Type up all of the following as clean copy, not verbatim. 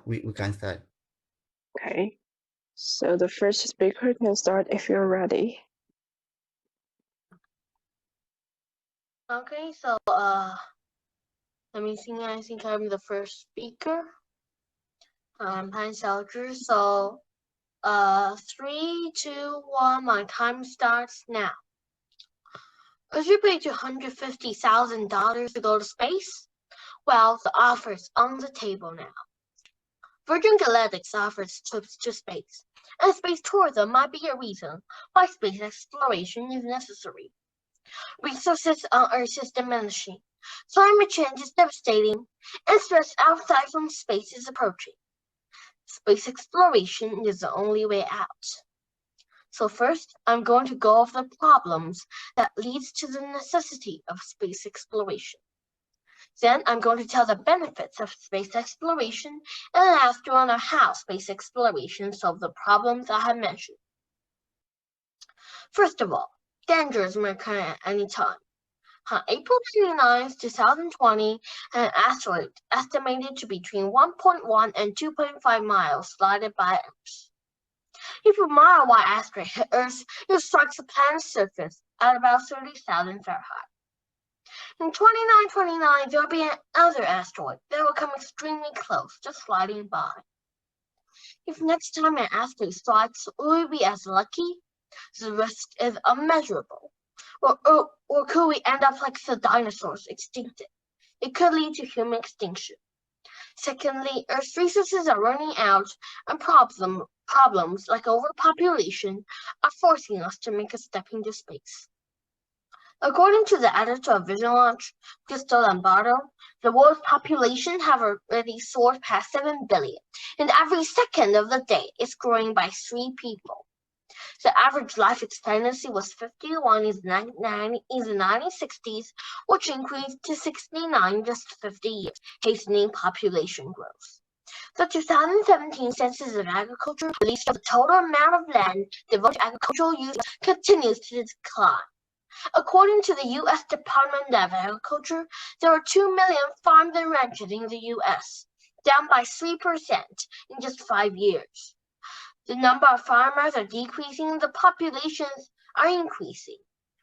we can start. Okay. So the first speaker can start if you're ready. Okay, so let me see. I think I'm the first speaker. I'm Han Xiaozhi. So 3, 2, 1. My time starts now. Would you pay $250,000 to go to space? Well, the offer's on the table now. Virgin Galactic's offers trips to space, and space tourism might be a reason why space exploration is necessary. Resources on Earth is diminishing, climate change is devastating, and stress outside from space is approaching. Space exploration is the only way out. So first, I'm going to go over the problems that leads to the necessity of space exploration. Then I'm going to tell the benefits of space exploration, and last to wonder how space exploration solves the problems I have mentioned. First of all, dangers may occur at any time. On April 29, 2020, an asteroid estimated to be between 1.1 and 2.5 miles slided by Earth. If a mile-wide asteroid hit Earth, it strikes the planet's surface at about 30,000 Fahrenheit. In 2929, there will be another asteroid that will come extremely close, just sliding by. If next time an asteroid strikes, will we be as lucky? The risk is unmeasurable. Or could we end up like the dinosaurs, extincted? It could lead to human extinction. Secondly, Earth's resources are running out, and problems like overpopulation are forcing us to make a step into space. According to the editor of Vision Launch, Crystal Lombardo, the world's population have already soared past 7 billion, and every second of the day is growing by 3 people. The average life expectancy was 51 in the 1960s, which increased to 69 just 50 years, hastening population growth. The 2017 Census of Agriculture released the total amount of land devoted to agricultural use continues to decline. According to the U.S. Department of Agriculture, there are 2 million farms and ranches in the U.S., down by 3% in just 5 years. The number of farmers are decreasing, the populations are increasing.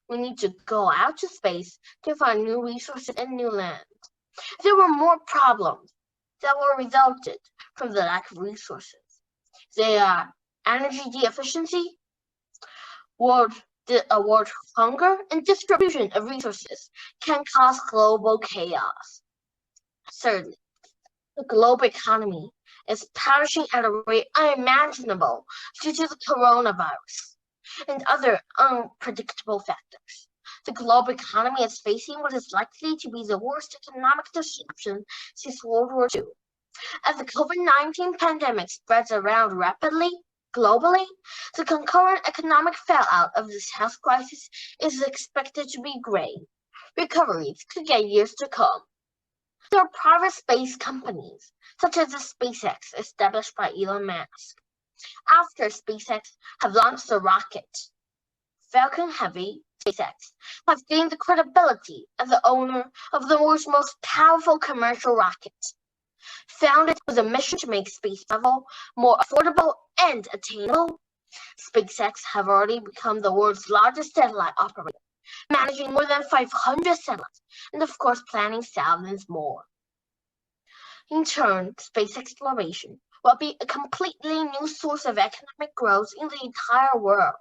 We need to go out to space to find new resources and new land. There were more problems that were resulted from the lack of resources. They are energy deficiency, world hunger, and distribution of resources can cause global chaos. Thirdly, the global economy is perishing at a rate unimaginable due to the coronavirus and other unpredictable factors. The global economy is facing what is likely to be the worst economic disruption since World War II. As the COVID-19 pandemic spreads around rapidly, globally, the concurrent economic fallout of this health crisis is expected to be great. Recoveries could get years to come. There are private space companies, such as the SpaceX established by Elon Musk. After SpaceX have launched the rocket, Falcon Heavy, SpaceX has gained the credibility as the owner of the world's most powerful commercial rocket. Founded with a mission to make space travel more affordable and attainable, SpaceX have already become the world's largest satellite operator, managing more than 500 satellites, and of course planning thousands more. In turn, space exploration will be a completely new source of economic growth in the entire world.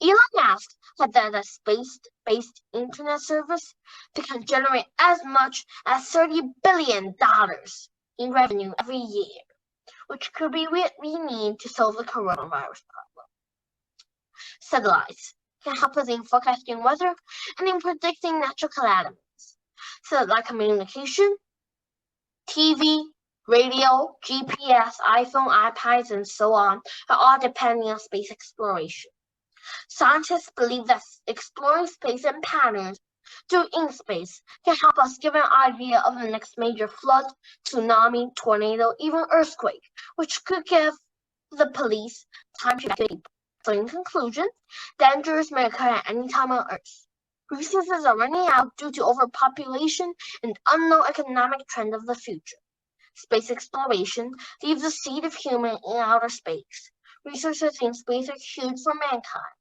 Elon Musk had that a space-based internet service that can generate as much as $30 billion in revenue every year, which could be what we need to solve the coronavirus problem. Satellites can help us in forecasting weather and in predicting natural calamities. Satellite communication, TV, radio, GPS, iPhone, iPads, and so on are all depending on space exploration. Scientists believe that exploring space and patterns in space can help us give an idea of the next major flood, tsunami, tornado, even earthquake, which could give the police time to evacuate people. So in conclusion, dangers may occur at any time on Earth. Resources are running out due to overpopulation and unknown economic trend of the future. Space exploration leaves a seed of human in outer space. Resources in space are huge for mankind.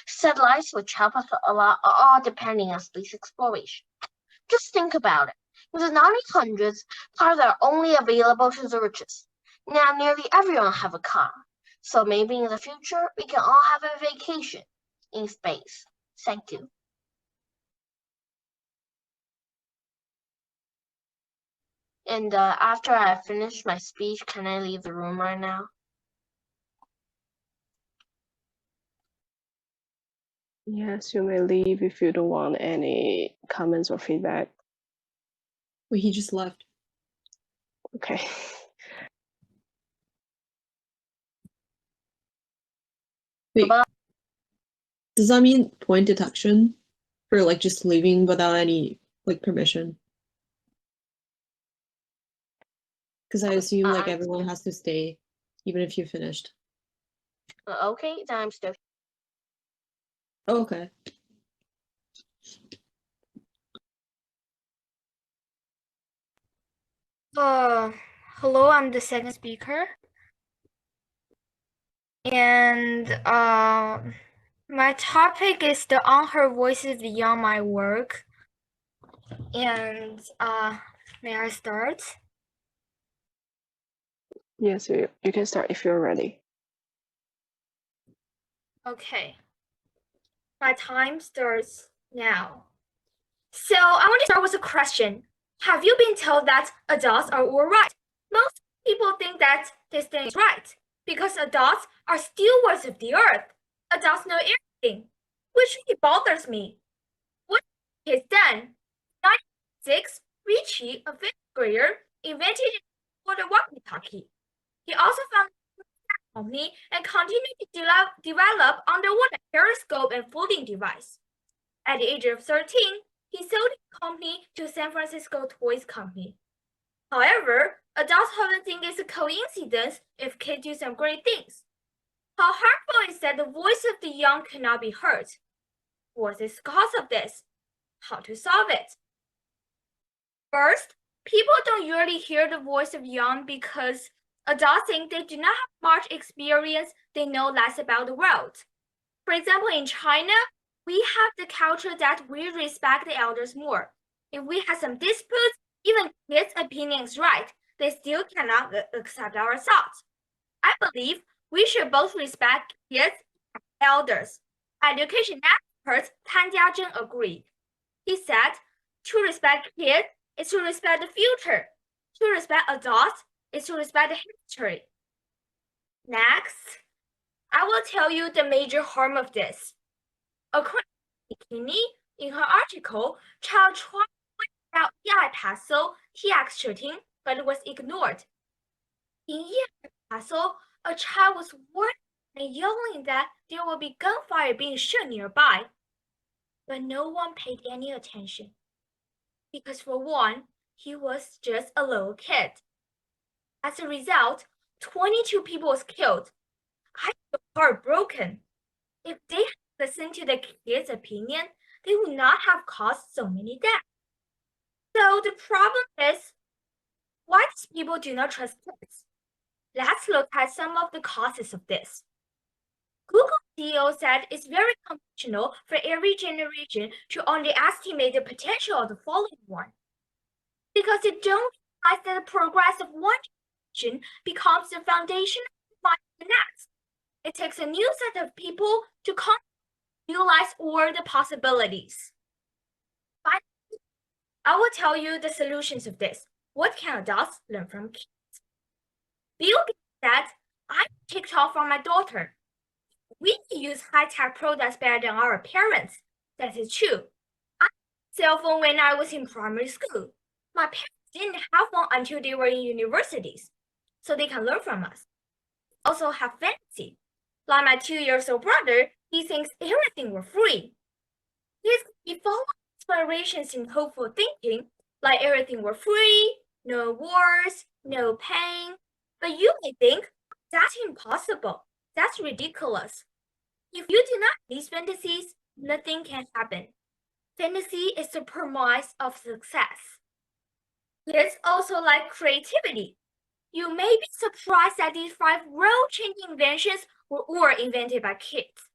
Satellites, which help us a lot, are all depending on space exploration. Just think about it. In the 1900s, cars are only available to the richest. Now nearly everyone has a car. So maybe in the future, we can all have a vacation in space. Thank you. And after I finish my speech, can I leave the room right now? Yes, you may leave if you don't want any comments or feedback. Wait, he just left. Okay. Wait, Bye-bye. does that mean point detection for like just leaving without any like permission? Because I assume like everyone has to stay, even if you finished. Okay, then I'm still. Oh, okay. Hello, I'm the second speaker. And my topic is the unheard voices beyond my work. And may I start? Yes, you can start if you're ready. Okay. My time starts now. So I want to start with a question. Have you been told that adults are all right? Most people think that this thing is right because adults are stewards of the earth. Adults know everything, which really bothers me. What is done? 1996, Richie, a fifth grader, invented the walkie-talkie. He also founded a company and continued to develop underwater periscope and folding device. At the age of 13, he sold his company to San Francisco Toys Company. However, adults often think it's a coincidence if kids do some great things. How harmful is that the voice of the young cannot be heard? What is the cause of this? How to solve it? First, people don't usually hear the voice of young because adults think they do not have much experience, they know less about the world. For example, in China, we have the culture that we respect the elders more. If we have some disputes, even kids' opinion is right, they still cannot accept our thoughts. I believe we should both respect kids and elders. Education expert Tan Jiazhen agreed. He said, to respect kids is to respect the future. To respect adults is to respect the history. Next, I will tell you the major harm of this. According to Bikini, in her article, child tried out AI puzzle TX shooting, but was ignored. In AI puzzle, a child was warned and yelling that there will be gunfire being shot nearby. But no one paid any attention. Because for one, he was just a little kid. As a result, 22 people was killed. I feel heartbroken. If they had listened to the kids' opinion, they would not have caused so many deaths. So the problem is, why these people do not trust kids? Let's look at some of the causes of this. Google CEO said it's very conventional for every generation to underestimate the potential of the following one. Because they don't realize that the progress of one generation becomes the foundation of the next. It takes a new set of people to realize all the possibilities. Finally, I will tell you the solutions of this. What can adults learn from kids? Bill Gates said, I TikTok from my daughter. We use high-tech products better than our parents. That is true. I had a cell phone when I was in primary school. My parents didn't have one until they were in universities, so they can learn from us. Also have fantasy. Like my 2-year-old brother, he thinks everything were free. This could be full of inspirations and hopeful thinking, like everything were free, no wars, no pain. But you may think, that's impossible. That's ridiculous. If you do not have these fantasies, nothing can happen. Fantasy is the promise of success. Kids also like creativity. You may be surprised that these 5 world-changing inventions were invented by kids.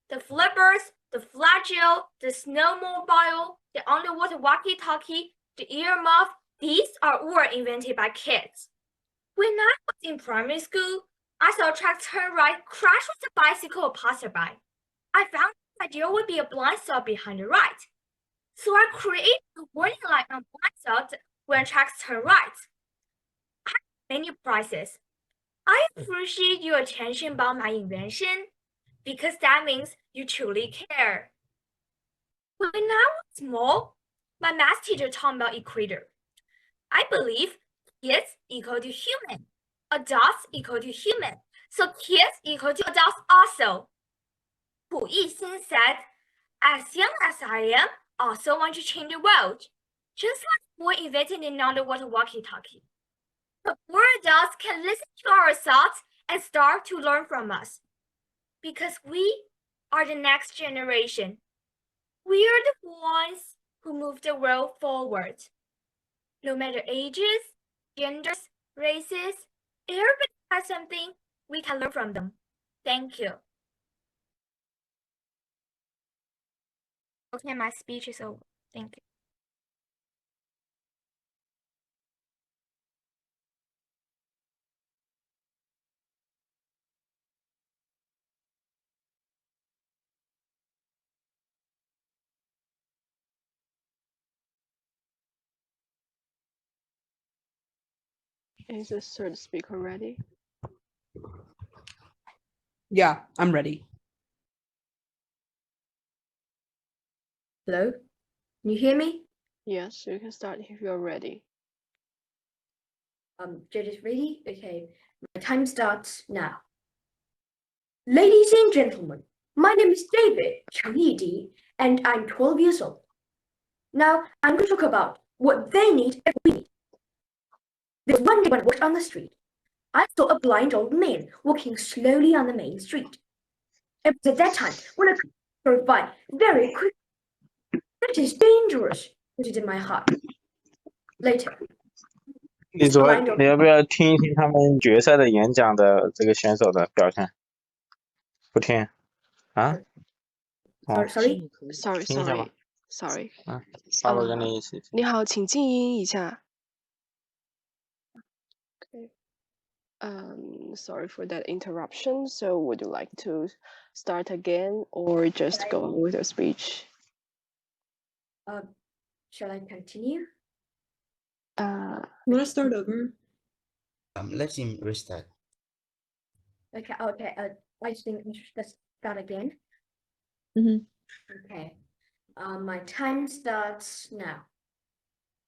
The flippers, the flagell, the snowmobile, the underwater walkie-talkie, the earmuff, these are all invented by kids. When I was in primary school, I saw a truck turn right crash with a bicycle or passerby. I found the idea would be a blind spot behind the right. So I created a warning light on blind spot when trucks turn right. I have many prizes. I appreciate your attention about my invention because that means you truly care. When I was small, my math teacher taught me about equator. I believe kids equal to human, adults equal to human, so kids equal to adults also. Hu Yixin said, as young as I am, I also want to change the world, just like we invented an underwater walkie-talkie. But more adults can listen to our thoughts and start to learn from us. Because we are the next generation. We are the ones who move the world forward. No matter ages, genders, races, everybody has something we can learn from them. Thank you. Okay, my speech is over. Thank you. Is the third speaker ready? Yeah, I'm ready. Hello? Can you hear me? Yes, you can start if you're ready. Jed is ready? Okay, my time starts now. Ladies and gentlemen, my name is David Chang Yidi, and I'm 12 years old. Now, I'm going to talk about what they need and we need. There's one day when I walked on the street, I saw a blind old man walking slowly on the main street. It was at that time when I drove by very quickly. That is dangerous, put it in my heart. Later, 你 this 昨 blind old 你要不要听一听他们决赛的演讲的这个选手的表现？不听啊？哦， sorry, Sorry, 听一下吧。 sorry. 爸爸跟你一起听。你好，请静音一下。Okay. Sorry for that interruption. So would you like to start again or just go on with your speech? Shall I continue? Uh, You want to start over? Let him restart. Okay, I think let's start again. Mhm. Okay, my time starts now.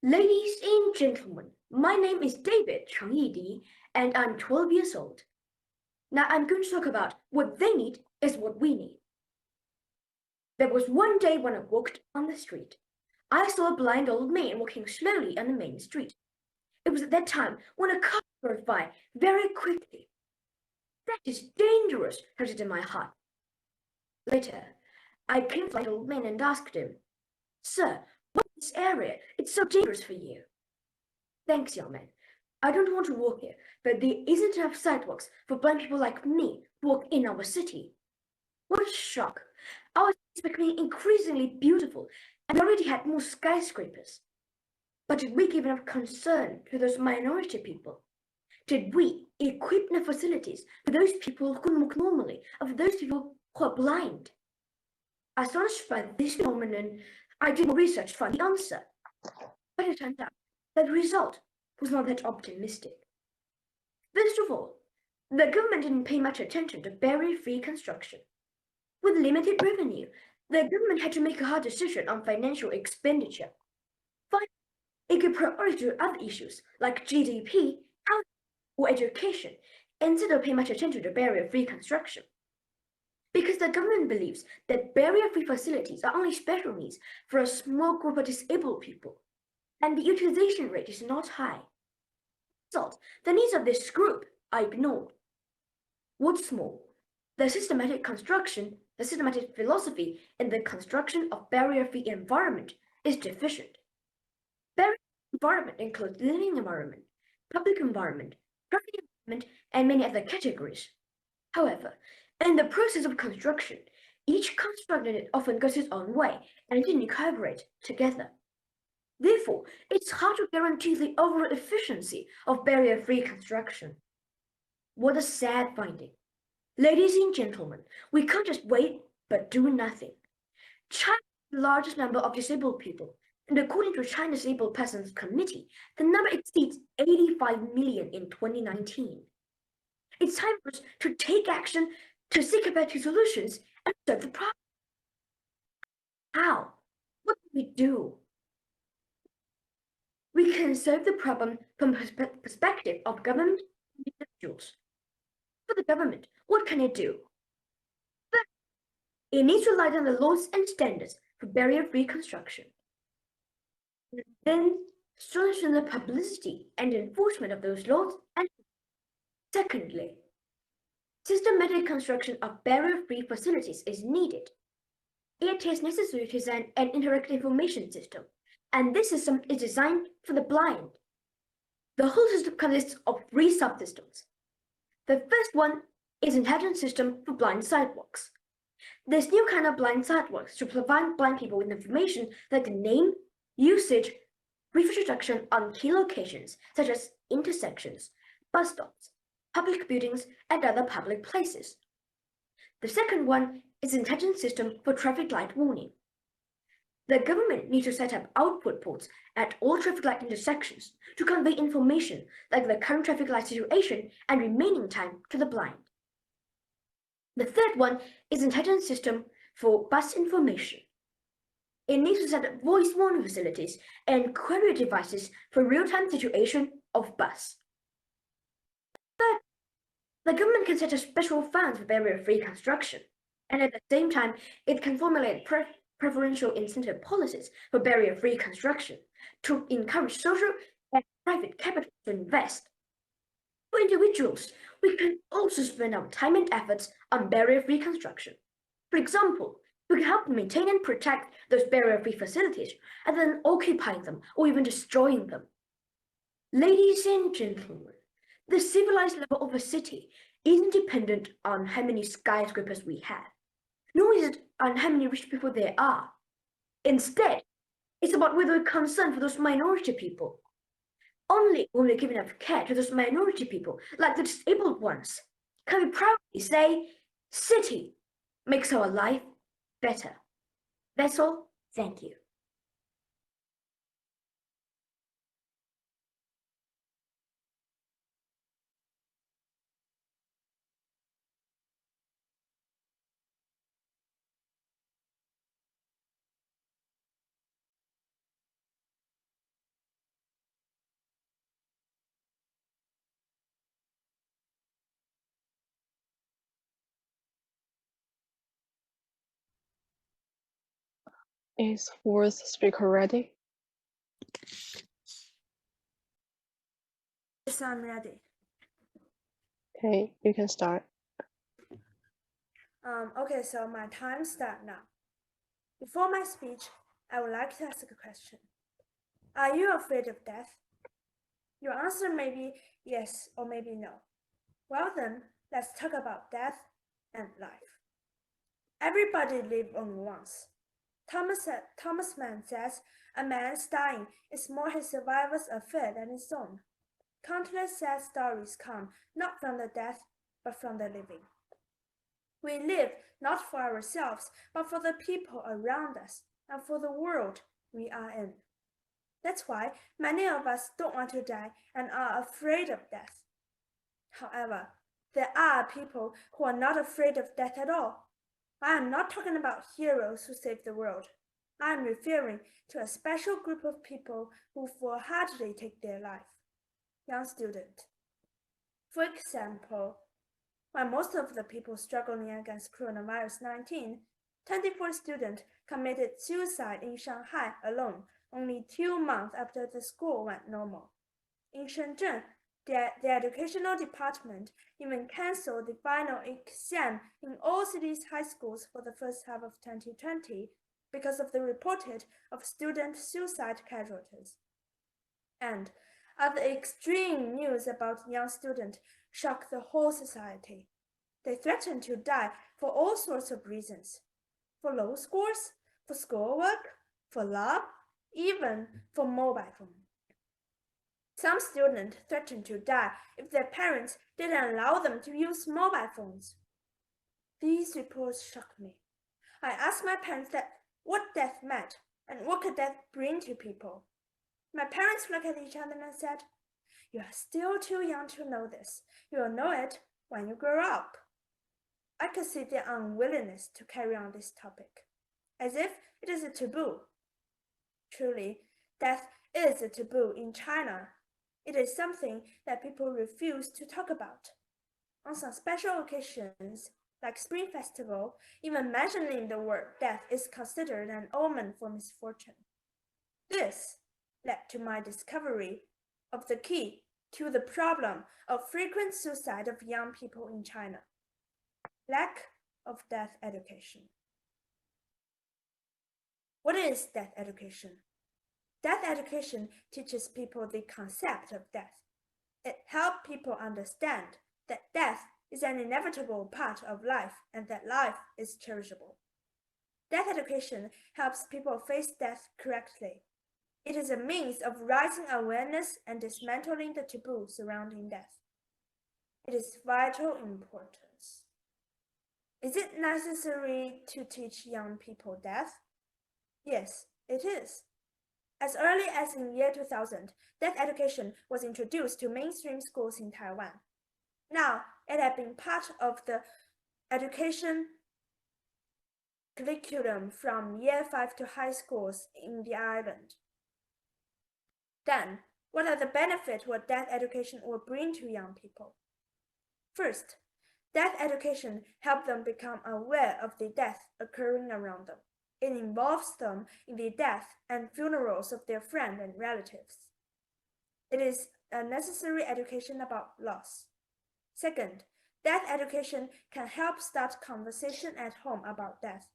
Ladies and gentlemen, my name is David Chang Yidi, and I'm 12 years old. Now I'm going to talk about what they need is what we need. There was one day when I walked on the street. I saw a blind old man walking slowly on the main street. It was at that time when a car drove by very quickly. That is dangerous, heard it in my heart. Later, I came to the blind old man and asked him, Sir, what is this area? It's so dangerous for you. Thanks, young man. I don't want to walk here, but there isn't enough sidewalks for blind people like me to walk in our city. What a shock. Our city is becoming increasingly beautiful, and we already had more skyscrapers. But did we give enough concern to those minority people? Did we equip the facilities for those people who couldn't walk normally, or for those people who are blind? Astonished by this phenomenon, I did more research to find the answer. But it turned out that the result was not that optimistic. First of all, the government didn't pay much attention to barrier-free construction. With limited revenue, the government had to make a hard decision on financial expenditure. Finally, it gave priority to other issues like GDP, housing, or education, instead of paying much attention to barrier-free construction. Because the government believes that barrier-free facilities are only special needs for a small group of disabled people, and the utilization rate is not high. As a result, the needs of this group are ignored. What's more, the systematic philosophy in the construction of barrier-free environment is deficient. Barrier-free environment includes living environment, public environment, traffic environment, and many other categories. However, in the process of construction, each construct unit often goes its own way and didn't collaborate together. Therefore, it's hard to guarantee the overall efficiency of barrier-free construction. What a sad finding. Ladies and gentlemen, we can't just wait but do nothing. China has the largest number of disabled people, and according to China's Disabled Persons Committee, the number exceeds 85 million in 2019. It's time for us to take action to seek effective solutions and solve the problem. How? What do we do? We can solve the problem from the perspective of government and individuals. For the government, what can it do? First, it needs to lay down the laws and standards for barrier-free construction. Then, strengthen the publicity and enforcement of those laws. And secondly, systematic construction of barrier-free facilities is needed. It is necessary to design an interactive information system, and this system is designed for the blind. The whole system consists of 3 subsystems. The first one is an intelligent system for blind sidewalks. This new kind of blind sidewalks should provide blind people with information like the name, usage, brief introduction on key locations such as intersections, bus stops, public buildings, and other public places. The second one is an intelligent system for traffic light warning. The government needs to set up output ports at all traffic light intersections to convey information like the current traffic light situation and remaining time to the blind. The third one is an intelligent system for bus information. It needs to set up voice warning facilities and query devices for real-time situation of bus. Third, the government can set up special funds for barrier-free construction, and at the same time, it can formulate preferential incentive policies for barrier-free construction to encourage social and private capital to invest. For individuals, we can also spend our time and efforts on barrier-free construction. For example, we can help maintain and protect those barrier-free facilities rather than occupying them or even destroying them. Ladies and gentlemen, the civilized level of a city isn't dependent on how many skyscrapers we have, nor is it on how many rich people there are. Instead, it's about whether we're concerned for those minority people. Only when we give enough care to those minority people, like the disabled ones, can we proudly say, city makes our life better. That's all. Thank you. Is fourth speaker ready? Yes, I'm ready. Okay, you can start. Okay, so my time starts now. Before my speech, I would like to ask a question. Are you afraid of death? Your answer may be yes or maybe no. Well then, let's talk about death and life. Everybody lives only once. Thomas Mann says, a man's dying is more his survivor's affair than his own. Countless sad stories come not from the dead, but from the living. We live not for ourselves, but for the people around us and for the world we are in. That's why many of us don't want to die and are afraid of death. However, there are people who are not afraid of death at all. I am not talking about heroes who save the world. I am referring to a special group of people who foolhardily take their life. Young student. For example, while most of the people struggling against coronavirus 19, 24 students committed suicide in Shanghai alone only 2 months after the school went normal. In Shenzhen, the educational department even canceled the final exam in all cities' high schools for the first half of 2020 because of the reported of student suicide casualties. And other extreme news about young students shock the whole society. They threaten to die for all sorts of reasons. For low scores, for schoolwork, for love, even for mobile phone. Some students threaten to die if their parents didn't allow them to use mobile phones. These reports shocked me. I asked my parents what death meant and what could death bring to people. My parents looked at each other and said, "You are still too young to know this. You will know it when you grow up." I could see their unwillingness to carry on this topic, as if it is a taboo. Truly, death is a taboo in China. It is something that people refuse to talk about. On some special occasions, like Spring Festival, even mentioning the word death is considered an omen for misfortune. This led to my discovery of the key to the problem of frequent suicide of young people in China: lack of death education. What is death education? Death education teaches people the concept of death. It helps people understand that death is an inevitable part of life and that life is cherishable. Death education helps people face death correctly. It is a means of raising awareness and dismantling the taboo surrounding death. It is vital importance. Is it necessary to teach young people death? Yes, it is. As early as in year 2000, death education was introduced to mainstream schools in Taiwan. Now, it has been part of the education curriculum from year 5 to high schools in the island. Then, what are the benefits what death education will bring to young people? First, death education helps them become aware of the death occurring around them. It involves them in the death and funerals of their friends and relatives. It is a necessary education about loss. Second, death education can help start conversation at home about death.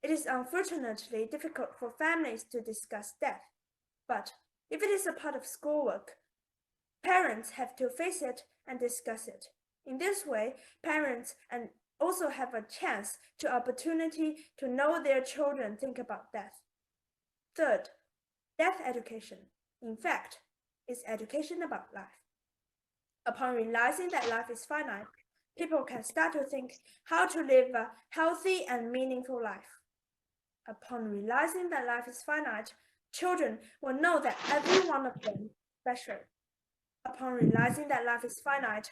It is unfortunately difficult for families to discuss death, but if it is a part of schoolwork, parents have to face it and discuss it. In this way, parents and also have a chance to opportunity to know their children think about death. Third, death education, in fact, is education about life. Upon realizing that life is finite, people can start to think how to live a healthy and meaningful life. Upon realizing that life is finite, children will know that every one of them is special. Upon realizing that life is finite,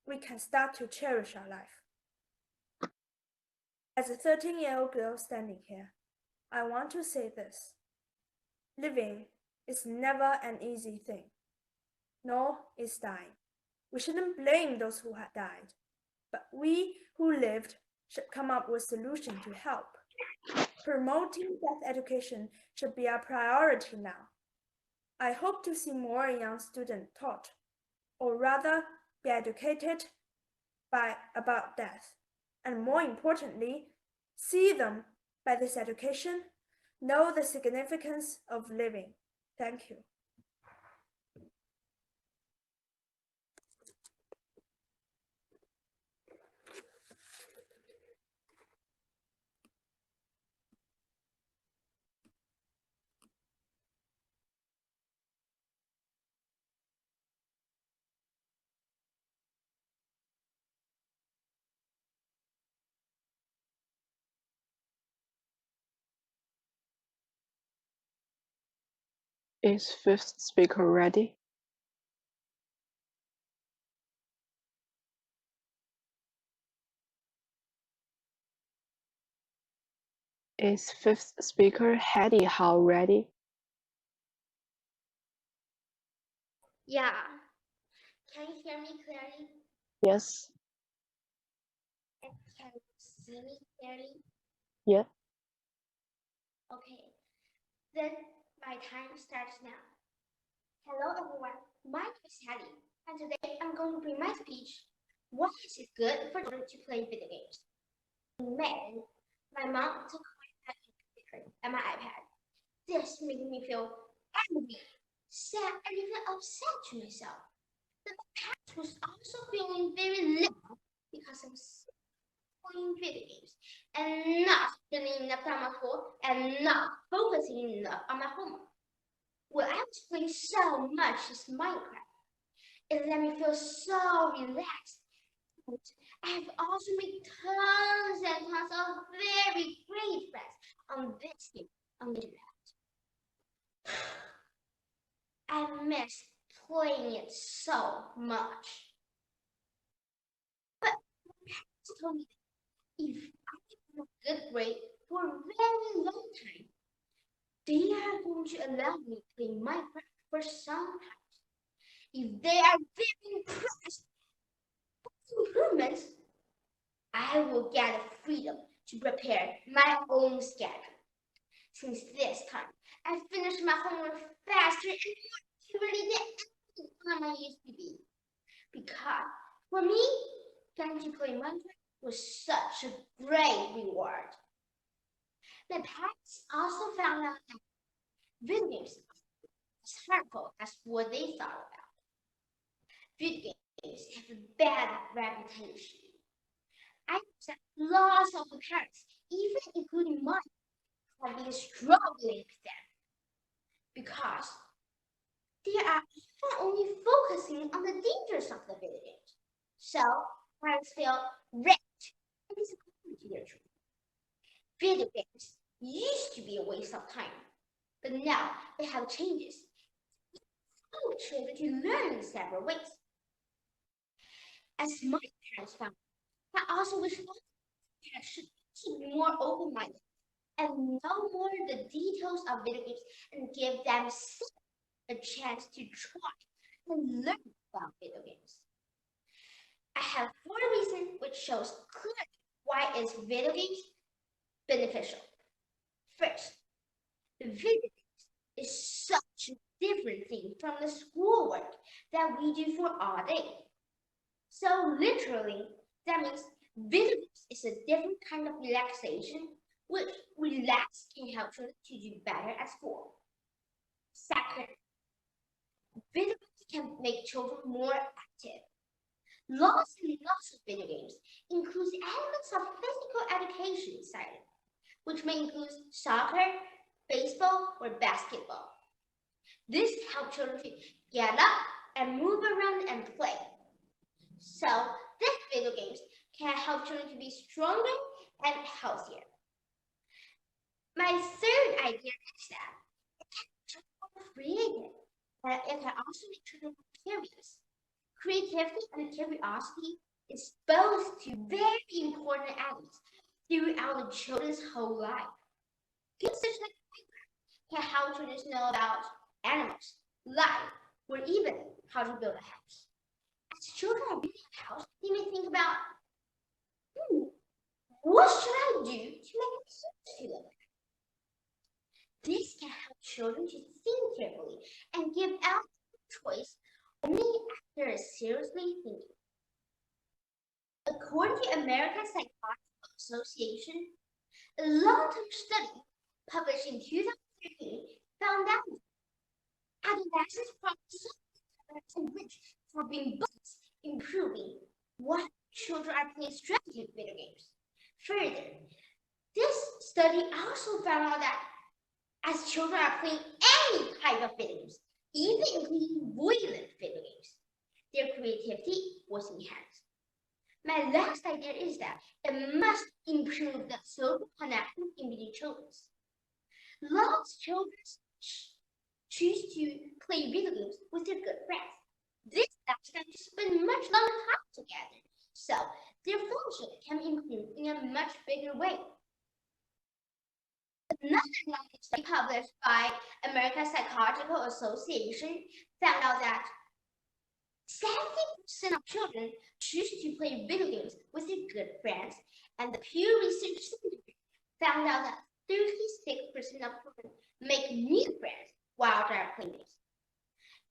we can start to cherish our life. As a 13-year-old girl standing here, I want to say this. Living is never an easy thing, nor is dying. We shouldn't blame those who had died, but we who lived should come up with solutions to help. Promoting death education should be our priority now. I hope to see more young students taught, or rather be educated about death, and more importantly, see them by this education, know the significance of living. Thank you. Is fifth speaker ready? Is fifth speaker Hattie Hao ready? Yeah. Can you hear me clearly? Yes. And can you see me clearly? Yeah. Okay. Then my time starts now. Hello everyone. My name is Hattie, and today I'm going to bring my speech. Why is it good for children to play video games? In May, my mom took away my computer and my iPad. This made me feel angry. sad, and even upset to myself. But my parents was also feeling very low because I was playing video games and not spending enough time at school and not focusing enough on my homework. Well, I was playing so much this Minecraft. It let me feel so relaxed. I have also made tons and tons of very great friends on this game on the internet. I miss playing it so much. But my parents told me that if I get a good grade for a very long time, they are going to allow me to play Minecraft for some time. If they are very impressed with improvements, I will get the freedom to prepare my own schedule. Since this time, I finished my homework faster and more accurately than I used to be. Because for me, getting to play Minecraft was such a great reward. My parents also found out that video games are as harmful as what they thought about. Video games have a bad reputation. I know that lots of parents, even including mine, have been struggling with them because they are often only focusing on the dangers of the video games. So parents feel wrecked and disappointed to their children. Video games used to be a waste of time, but now they have changes. Allow children to learn in several ways. As my parents found, I also wish parents should be more open-minded and know more the details of video games and give them a chance to try and learn about video games. I have 4 reasons which shows clearly why is video games beneficial. First, the video games is such a different thing from the schoolwork that we do for all day. So literally, that means video games is a different kind of relaxation, which relax can help children to do better at school. Second, video games can make children more active. Lots and lots of video games include elements of physical education inside it, which may include soccer, baseball, or basketball. This helps children to get up and move around and play. So these video games can help children to be stronger and healthier. My third idea is that it can make children more creative, but it can also make children more curious. Creativity and curiosity is both two very important elements throughout the children's whole life. Games such as Minecraft can help children know about animals, life, or even how to build a house. As children are building a house, they may think about, what should I do to make a house feel like? This can help children to think carefully and give out choice only after seriously thinking. According to American Psychological Association, a long-term study published in 2013 found that adolescents practice enriched for being bullies, improving what children are playing strategy video games. Further, this study also found out that as children are playing any type of video games, even including violent video games, their creativity was enhanced. My last idea is that it must improve the social connection in between children. Lots of children choose to play video games with their good friends. This allows them to spend much longer time together, so their function can improve in a much bigger way. Another long study published by American Psychological Association found out that 70% of children choose to play video games with their good friends, and the Pew Research Center found out that 36% of children make new friends while they're playing games.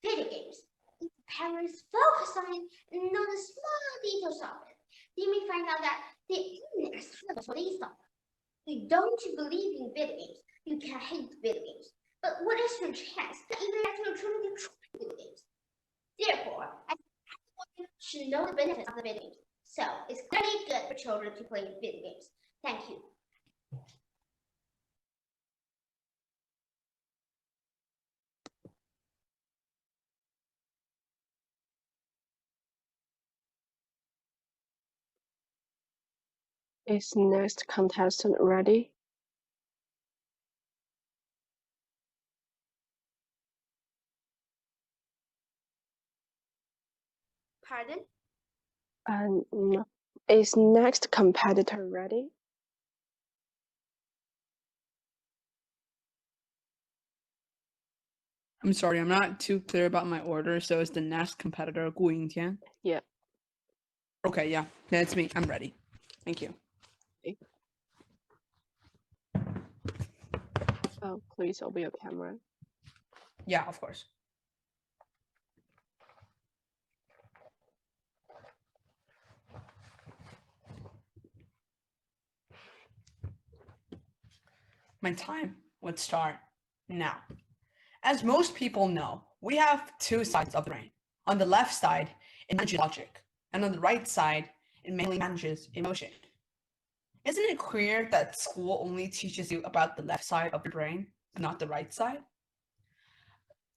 Video games, if parents focus on it and know the small details of it, they may find out that they aren't as clever as they thought. If you don't believe in video games, you can hate video games. But what is your chance that even natural children can try video games? Therefore, I think everyone should know the benefits of the video games. So it's clearly good for children to play video games. Thank you. Is next contestant ready? Pardon? No. Is next competitor ready? I'm sorry, I'm not too clear about my order. So is the next competitor Gu Yingtian? Yeah. Okay, yeah, that's me. I'm ready. Thank you. Oh, please open your camera. Yeah, of course. My time would start now. As most people know, we have two sides of the brain. On the left side, it manages logic, and on the right side, it mainly manages emotion. Isn't it clear that school only teaches you about the left side of the brain, not the right side?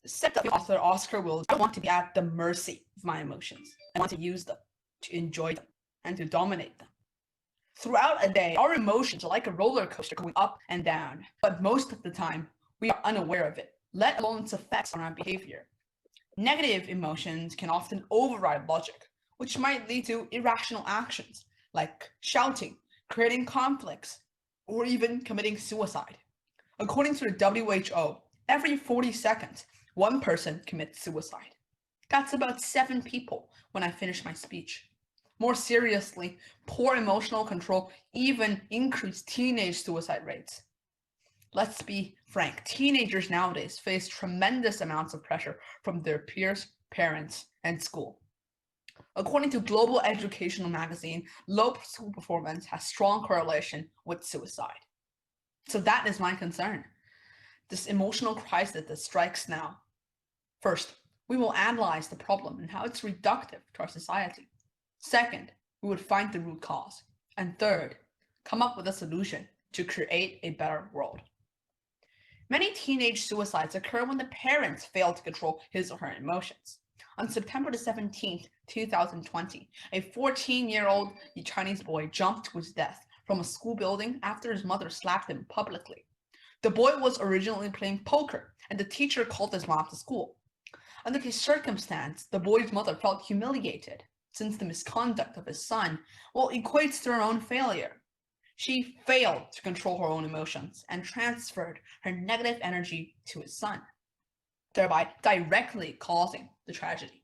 Said the author Oscar Wilde, I want to be at the mercy of my emotions. I want to use them, to enjoy them, and to dominate them. Throughout a day, our emotions are like a roller coaster going up and down, but most of the time, we are unaware of it, let alone its effects on our behavior. Negative emotions can often override logic, which might lead to irrational actions like shouting, creating conflicts, or even committing suicide. According to the WHO, every 40 seconds, one person commits suicide. That's about 7 people when I finish my speech. More seriously, poor emotional control even increased teenage suicide rates. Let's be frank, teenagers nowadays face tremendous amounts of pressure from their peers, parents, and school. According to Global Educational Magazine, low school performance has strong correlation with suicide. So that is my concern. This emotional crisis that strikes now. First, we will analyze the problem and how it's reductive to our society. Second, we would find the root cause. And third, come up with a solution to create a better world. Many teenage suicides occur when the parents fail to control his or her emotions. On September the 17th, 2020, a 14-year-old Chinese boy jumped to his death from a school building after his mother slapped him publicly. The boy was originally playing poker, and the teacher called his mom to school. Under these circumstances, the boy's mother felt humiliated, since the misconduct of his son, equates to her own failure. She failed to control her own emotions and transferred her negative energy to his son, thereby directly causing the tragedy.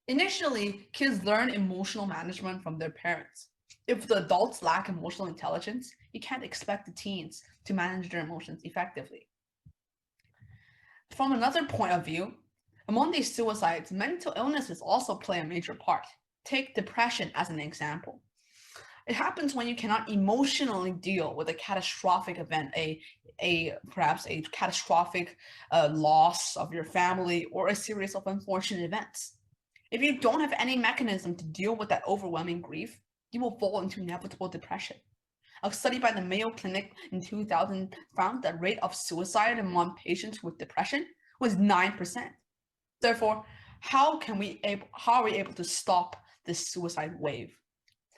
Initially, kids learn emotional management from their parents. If the adults lack emotional intelligence, you can't expect the teens to manage their emotions effectively. From another point of view, among these suicides, mental illnesses also play a major part. Take depression as an example. It happens when you cannot emotionally deal with a catastrophic event, perhaps a catastrophic loss of your family or a series of unfortunate events. If you don't have any mechanism to deal with that overwhelming grief, you will fall into inevitable depression. A study by the Mayo Clinic in 2000 found that rate of suicide among patients with depression was 9%. Therefore, how are we able to stop this suicide wave?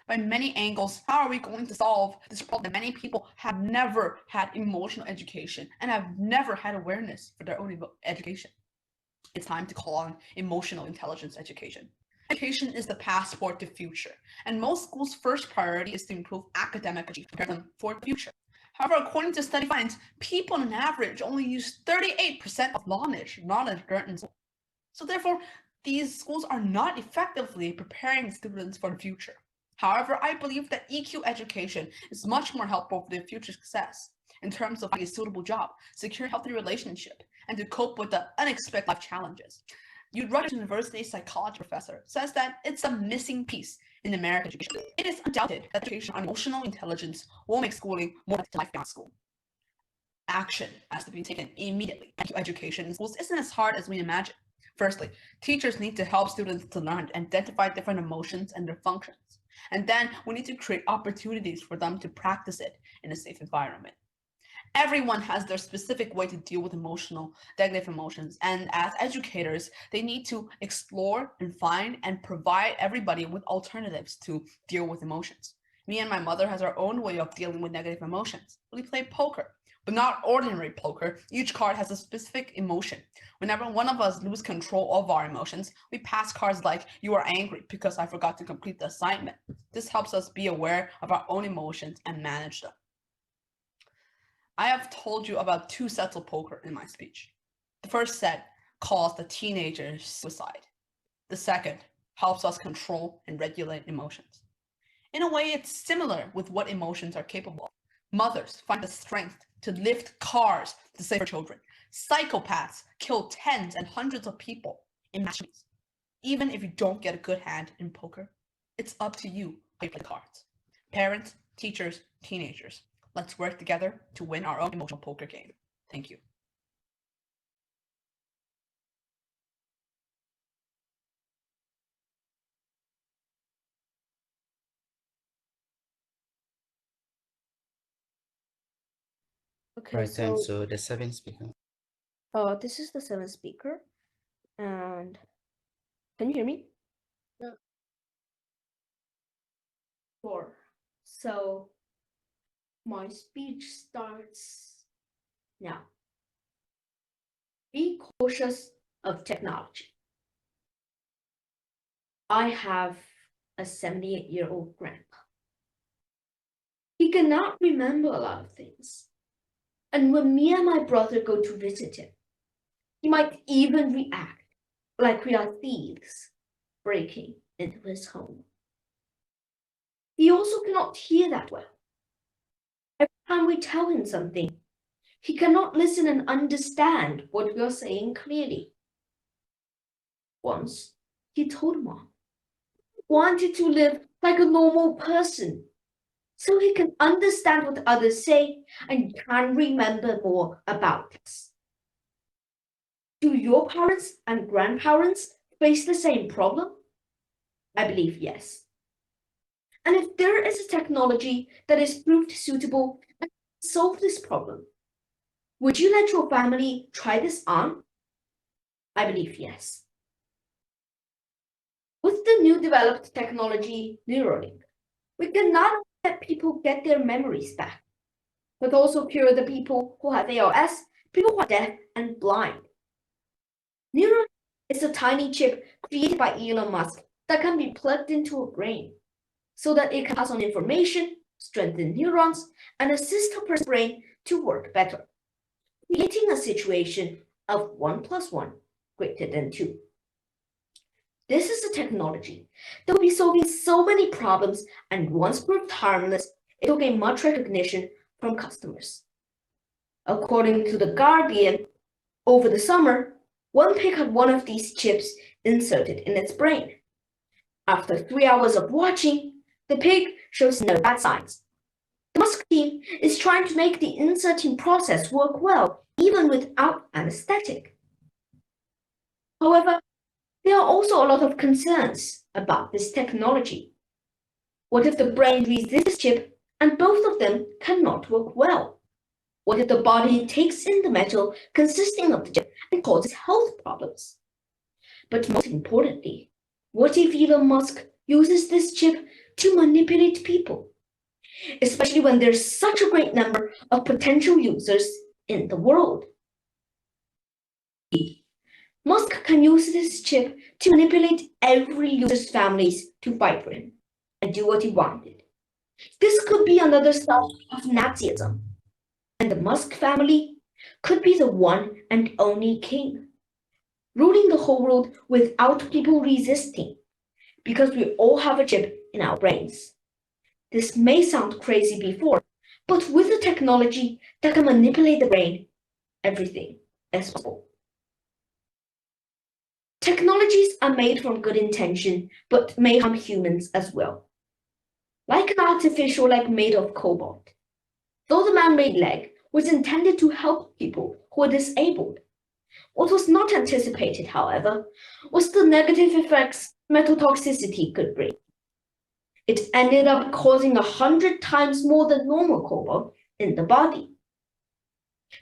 By many angles, how are we going to solve this problem that many people have never had emotional education and have never had awareness for their own education? It's time to call on emotional intelligence education. Education is the passport to future, and most schools' first priority is to improve academic achievement, prepare them for the future. However, according to study finds, people on average only use 38% of knowledge learned in school. So therefore, these schools are not effectively preparing students for the future. However, I believe that EQ education is much more helpful for their future success in terms of finding a suitable job, secure a healthy relationship, and to cope with the unexpected life challenges. Rutgers University psychology professor says that it's a missing piece in American education. It is undoubted that education on emotional intelligence will make schooling more like life beyond school. Action has to be taken immediately. Education in schools isn't as hard as we imagine. Firstly, teachers need to help students to learn to identify different emotions and their functions. And then we need to create opportunities for them to practice it in a safe environment. Everyone has their specific way to deal with negative emotions, and as educators, they need to explore and find and provide everybody with alternatives to deal with emotions. Me and my mother has our own way of dealing with negative emotions. We play poker, but not ordinary poker. Each card has a specific emotion. Whenever one of us lose control of our emotions, we pass cards like, "You are angry because I forgot to complete the assignment." This helps us be aware of our own emotions and manage them. I have told you about 2 sets of poker in my speech. The first set calls the teenager's suicide. The second helps us control and regulate emotions. In a way, it's similar with what emotions are capable of. Mothers find the strength to lift cars to save their children. Psychopaths kill tens and hundreds of people in matches. Even if you don't get a good hand in poker, it's up to you how you play cards. Parents, teachers, teenagers, let's work together to win our own emotional poker game. Thank you. Okay, Right, thanks. so So the seventh speaker. this is the seventh speaker, and can you hear me? Yeah. Sure. So my speech starts now. Be cautious of technology. I have a 78-year-old grandpa. He cannot remember a lot of things. And when me and my brother go to visit him, he might even react like we are thieves breaking into his home. He also cannot hear that well. Every time we tell him something, he cannot listen and understand what we are saying clearly. Once, he told Mom he wanted to live like a normal person so he can understand what others say and can remember more about us. Do your parents and grandparents face the same problem? I believe yes. And if there is a technology that is proved suitable and can solve this problem, would you let your family try this on? I believe yes. With the new developed technology, Neuralink, we can not only let people get their memories back, but also cure the people who have ALS, people who are deaf and blind. Neuralink is a tiny chip created by Elon Musk that can be plugged into a brain so that it can pass on information, strengthen neurons, and assist a person's brain to work better, creating a situation of 1 + 1 greater than 2. This is a technology that will be solving so many problems, and once proved harmless, it will gain much recognition from customers. According to The Guardian, over the summer, one pig had one of these chips inserted in its brain. After 3 hours of watching, the pig shows no bad signs. The Musk team is trying to make the inserting process work well, even without anesthetic. However, there are also a lot of concerns about this technology. What if the brain resists this chip and both of them cannot work well? What if the body takes in the metal consisting of the chip and causes health problems? But most importantly, what if Elon Musk uses this chip to manipulate people, especially when there's such a great number of potential users in the world? Musk can use this chip to manipulate every user's families to fight for him and do what he wanted. This could be another step of Nazism, and the Musk family could be the one and only king, ruling the whole world without people resisting, because we all have a chip in our brains. This may sound crazy before, but with a technology that can manipulate the brain, everything is possible. Technologies are made from good intention, but may harm humans as well. Like an artificial leg made of cobalt. Though the man-made leg was intended to help people who were disabled. What was not anticipated, however, was the negative effects metal toxicity could bring. It ended up causing 100 times more than normal cobalt in the body.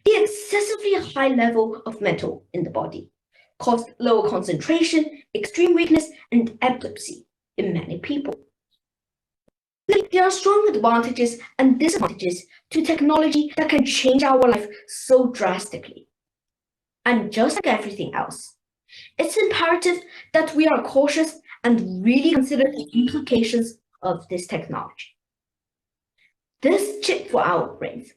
The excessively high level of metal in the body caused lower concentration, extreme weakness, and epilepsy in many people. There are strong advantages and disadvantages to technology that can change our life so drastically. And just like everything else, it's imperative that we are cautious and really consider the implications of this technology. This chip for our brains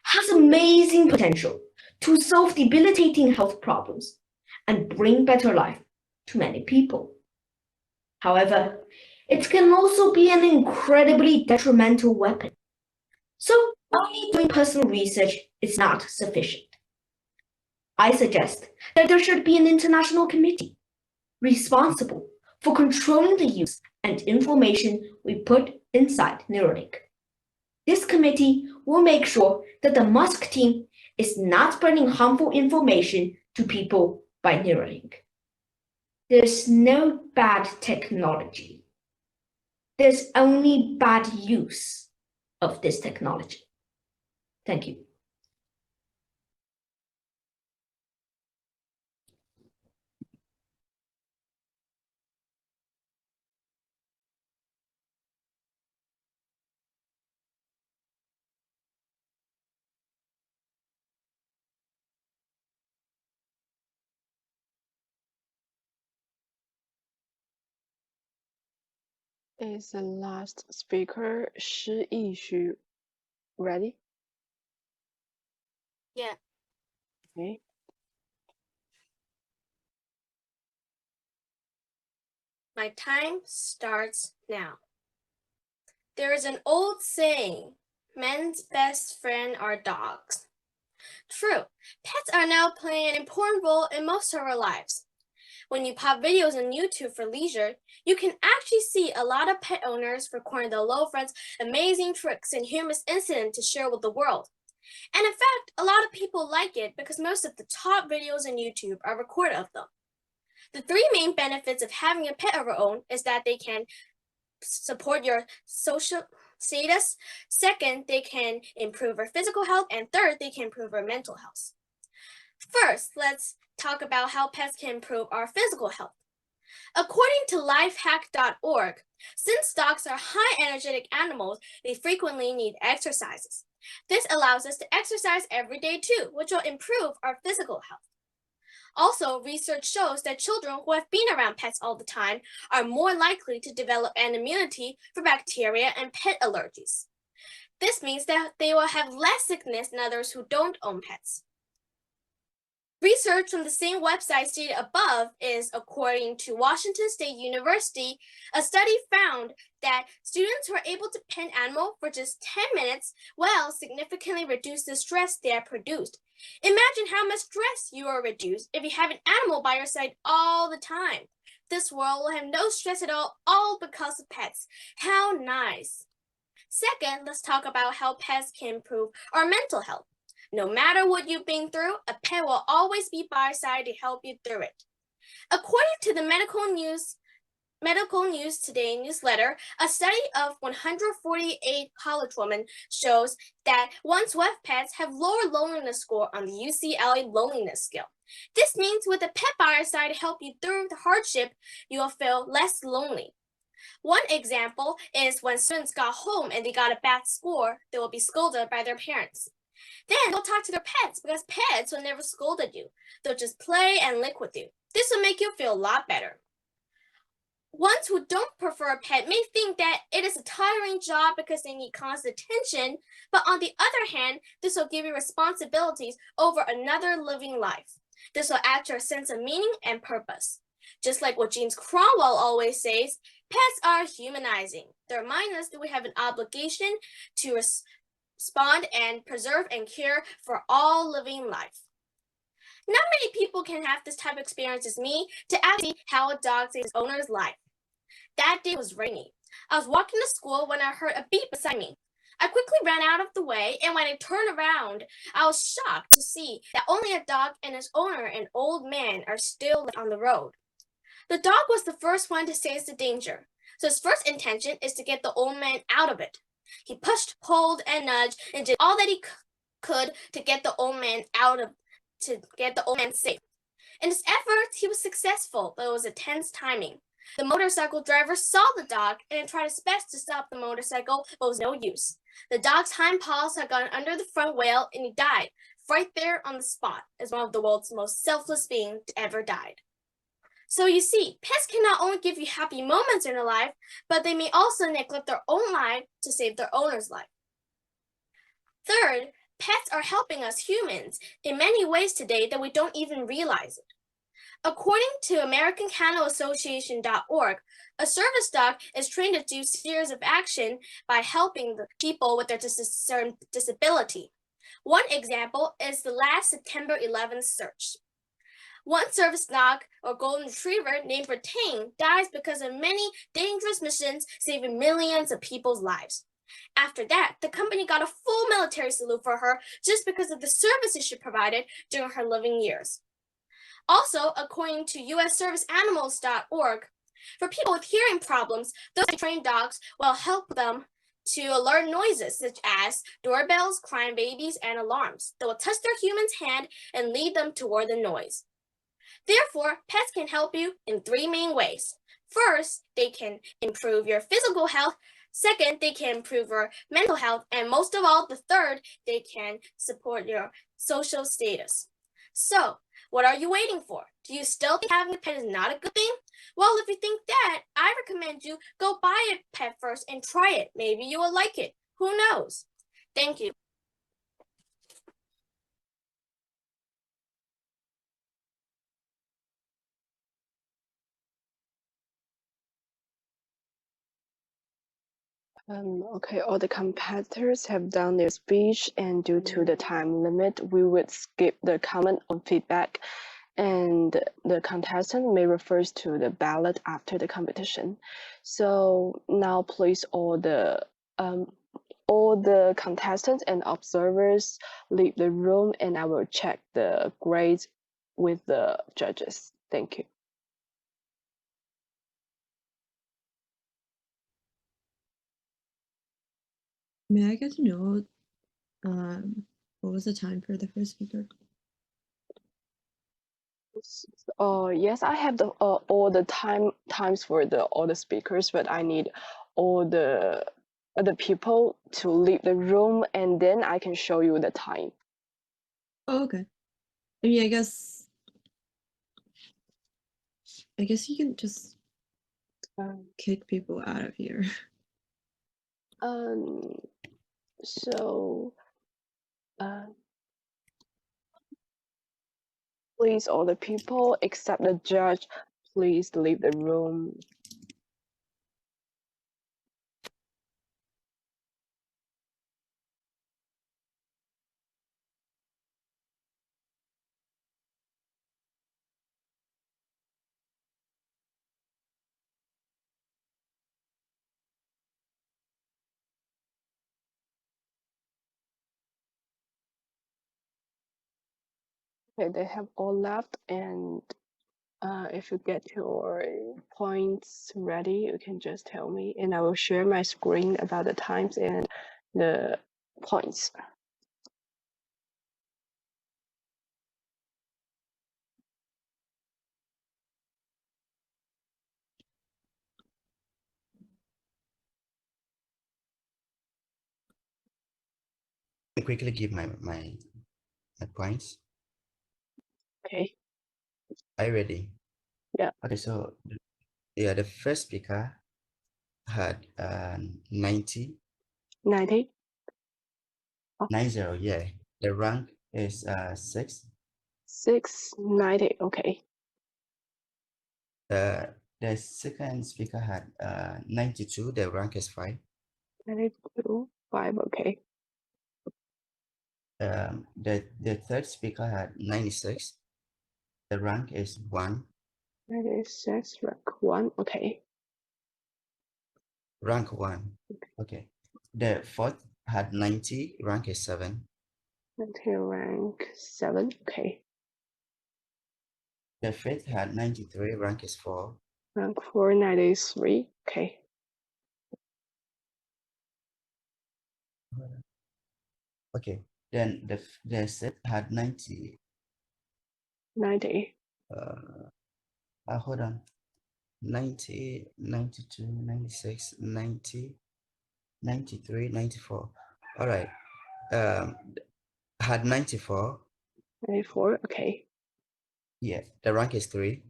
has amazing potential to solve debilitating health problems and bring better life to many people. However, it can also be an incredibly detrimental weapon. So only doing personal research is not sufficient. I suggest that there should be an international committee responsible for controlling the use and information we put inside Neuralink. This committee will make sure that the Musk team is not spreading harmful information to people by Neuralink. There's no bad technology. There's only bad use of this technology. Thank you. Is the last speaker Shi Yixu ready? Yeah. Okay. My time starts now. There is an old saying, men's best friend are dogs. True, pets are now playing an important role in most of our lives. When you pop videos on YouTube for leisure, you can actually see a lot of pet owners recording their little friends' amazing tricks and humorous incidents to share with the world. And in fact, a lot of people like it because most of the top videos on YouTube are recorded of them. The three main benefits of having a pet of our own is that they can support your social status. Second, they can improve our physical health. And third, they can improve our mental health. First, let's talk about how pets can improve our physical health. According to lifehack.org, since dogs are high energetic animals, they frequently need exercises. This allows us to exercise every day too, which will improve our physical health. Also, research shows that children who have been around pets all the time are more likely to develop an immunity for bacteria and pet allergies. This means that they will have less sickness than others who don't own pets. Research from the same website stated above is, according to Washington State University, a study found that students who are able to pet an animal for just 10 minutes will significantly reduce the stress they are produced. Imagine how much stress you are reduced if you have an animal by your side all the time. This world will have no stress at all because of pets. How nice. Second, let's talk about how pets can improve our mental health. No matter what you've been through, a pet will always be by your side to help you through it. According to the Medical News Today newsletter, a study of 148 college women shows that ones with pets have lower loneliness score on the UCLA loneliness scale. This means with a pet by your side to help you through the hardship, you will feel less lonely. One example is when students got home and they got a bad score, they will be scolded by their parents. Then they'll talk to their pets because pets will never scold at you. They'll just play and lick with you. This will make you feel a lot better. Ones who don't prefer a pet may think that it is a tiring job because they need constant attention, but on the other hand, this will give you responsibilities over another living life. This will add to your sense of meaning and purpose. Just like what James Cromwell always says, pets are humanizing. They remind us that we have an obligation to respond and preserve and care for all living life. Not many people can have this type of experience as me to actually see how a dog saves its owner's life. That day was rainy. I was walking to school when I heard a beep beside me. I quickly ran out of the way, and when I turned around, I was shocked to see that only a dog and its owner, an old man, are still on the road. The dog was the first one to sense the danger, so his first intention is to get the old man out of it. He pushed, pulled, and nudged, and did all that he could to get the old man safe. In his efforts, he was successful, but it was a tense timing. The motorcycle driver saw the dog and tried his best to stop the motorcycle, but it was no use. The dog's hind paws had gone under the front wheel, and he died right there on the spot as one of the world's most selfless beings to ever died. So you see, pets can not only give you happy moments in your life, but they may also neglect their own life to save their owner's life. Third, pets are helping us humans in many ways today that we don't even realize it. According to AmericanKennelAssociation.org, a service dog is trained to do a series of action by helping the people with their disability. One example is the last September 11th search. One service dog or golden retriever named Retain dies because of many dangerous missions saving millions of people's lives. After that, the company got a full military salute for her just because of the services she provided during her living years. Also, according to usserviceanimals.org, for people with hearing problems, those trained dogs will help them to alert noises such as doorbells, crying babies, and alarms. They will touch their human's hand and lead them toward the noise. Therefore, pets can help you in three main ways. First, they can improve your physical health. Second, they can improve your mental health. And most of all, the third, they can support your social status. So, what are you waiting for? Do you still think having a pet is not a good thing? Well, if you think that, I recommend you go buy a pet first and try it. Maybe you will like it. Who knows? Thank you. Okay, all the competitors have done their speech, and due to the time limit, we would skip the comment on feedback, and the contestant may refer to the ballot after the competition. So now, please, all the contestants and observers leave the room, and I will check the grades with the judges. Thank you. May I get to know what was the time for the first speaker? Yes, I have the all the times for all the speakers, but I need all the other people to leave the room, and then I can show you the time. Oh, okay. I mean, I guess you can just kick people out of here. So, please, all the people except the judge, please leave the room. Okay, they have all left, and if you get your points ready, you can just tell me, and I will share my screen about the times and the points. I quickly give my points. Okay. Are you ready? Yeah. Okay, so yeah, the first speaker had 90. 90. 90, yeah. The rank is 6. 690. Okay. The second speaker had 92. The rank is 5. 92. 5. Okay. The third speaker had 96. The rank is 1. 96. Rank 1. Okay. Rank 1. Okay. The fourth had 90, rank is 7. Until rank 7. Okay. The fifth had 93, rank is 4. Rank 493. Okay. Okay, then the sixth had 90. 90. Hold on. 90, 92, 96, 90, 93, 94. All right. Had 94. 94. Okay. Yeah, the rank is 3.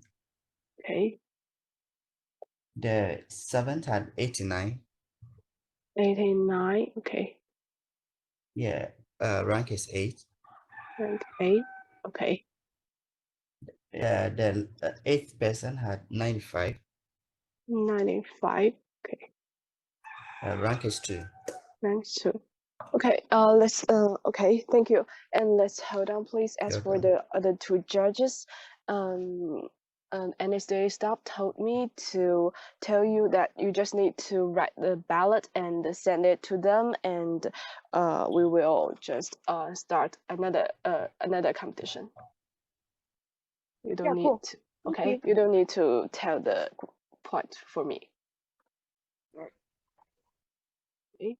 Okay. The seventh had 89. 89. Okay. Yeah, rank is 8. Rank 8. Okay. The eighth person had 95. 95. Okay. Rank is 2. Rank 2. Okay, okay, thank you. And let's hold on, please. As for the other 2 judges, NSDA staff told me to tell you that you just need to write the ballot and send it to them, and we will just start another competition. You don't need to, okay? You don't need to tell the point for me. Okay.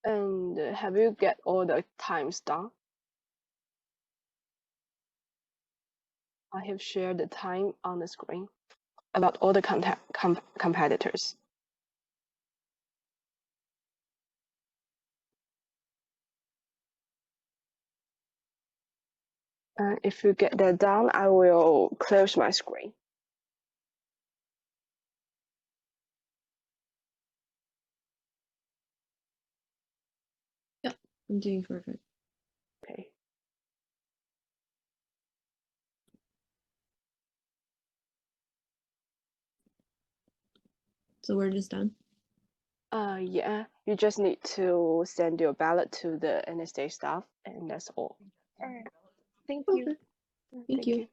And have you get all the times done? I have shared the time on the screen about all the competitors. If you get that done, I will close my screen. Yep, I'm doing perfect. Okay. So we're just done. Yeah, you just need to send your ballot to the NSDA staff, and that's all. Thank Okay. you. Thank you.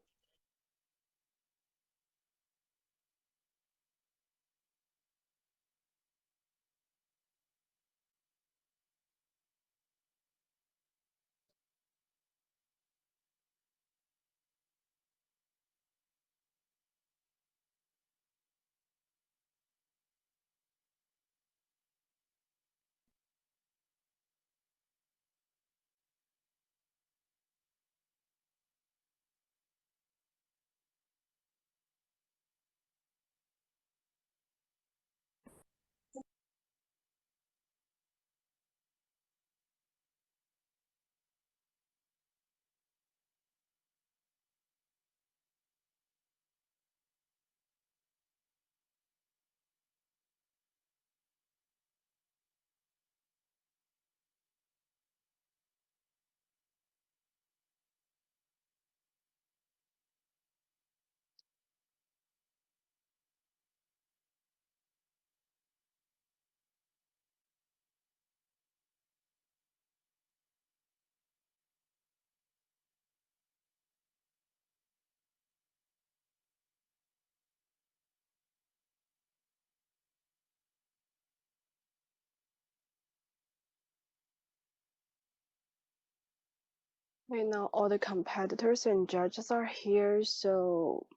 Right now, all the competitors and judges are here, so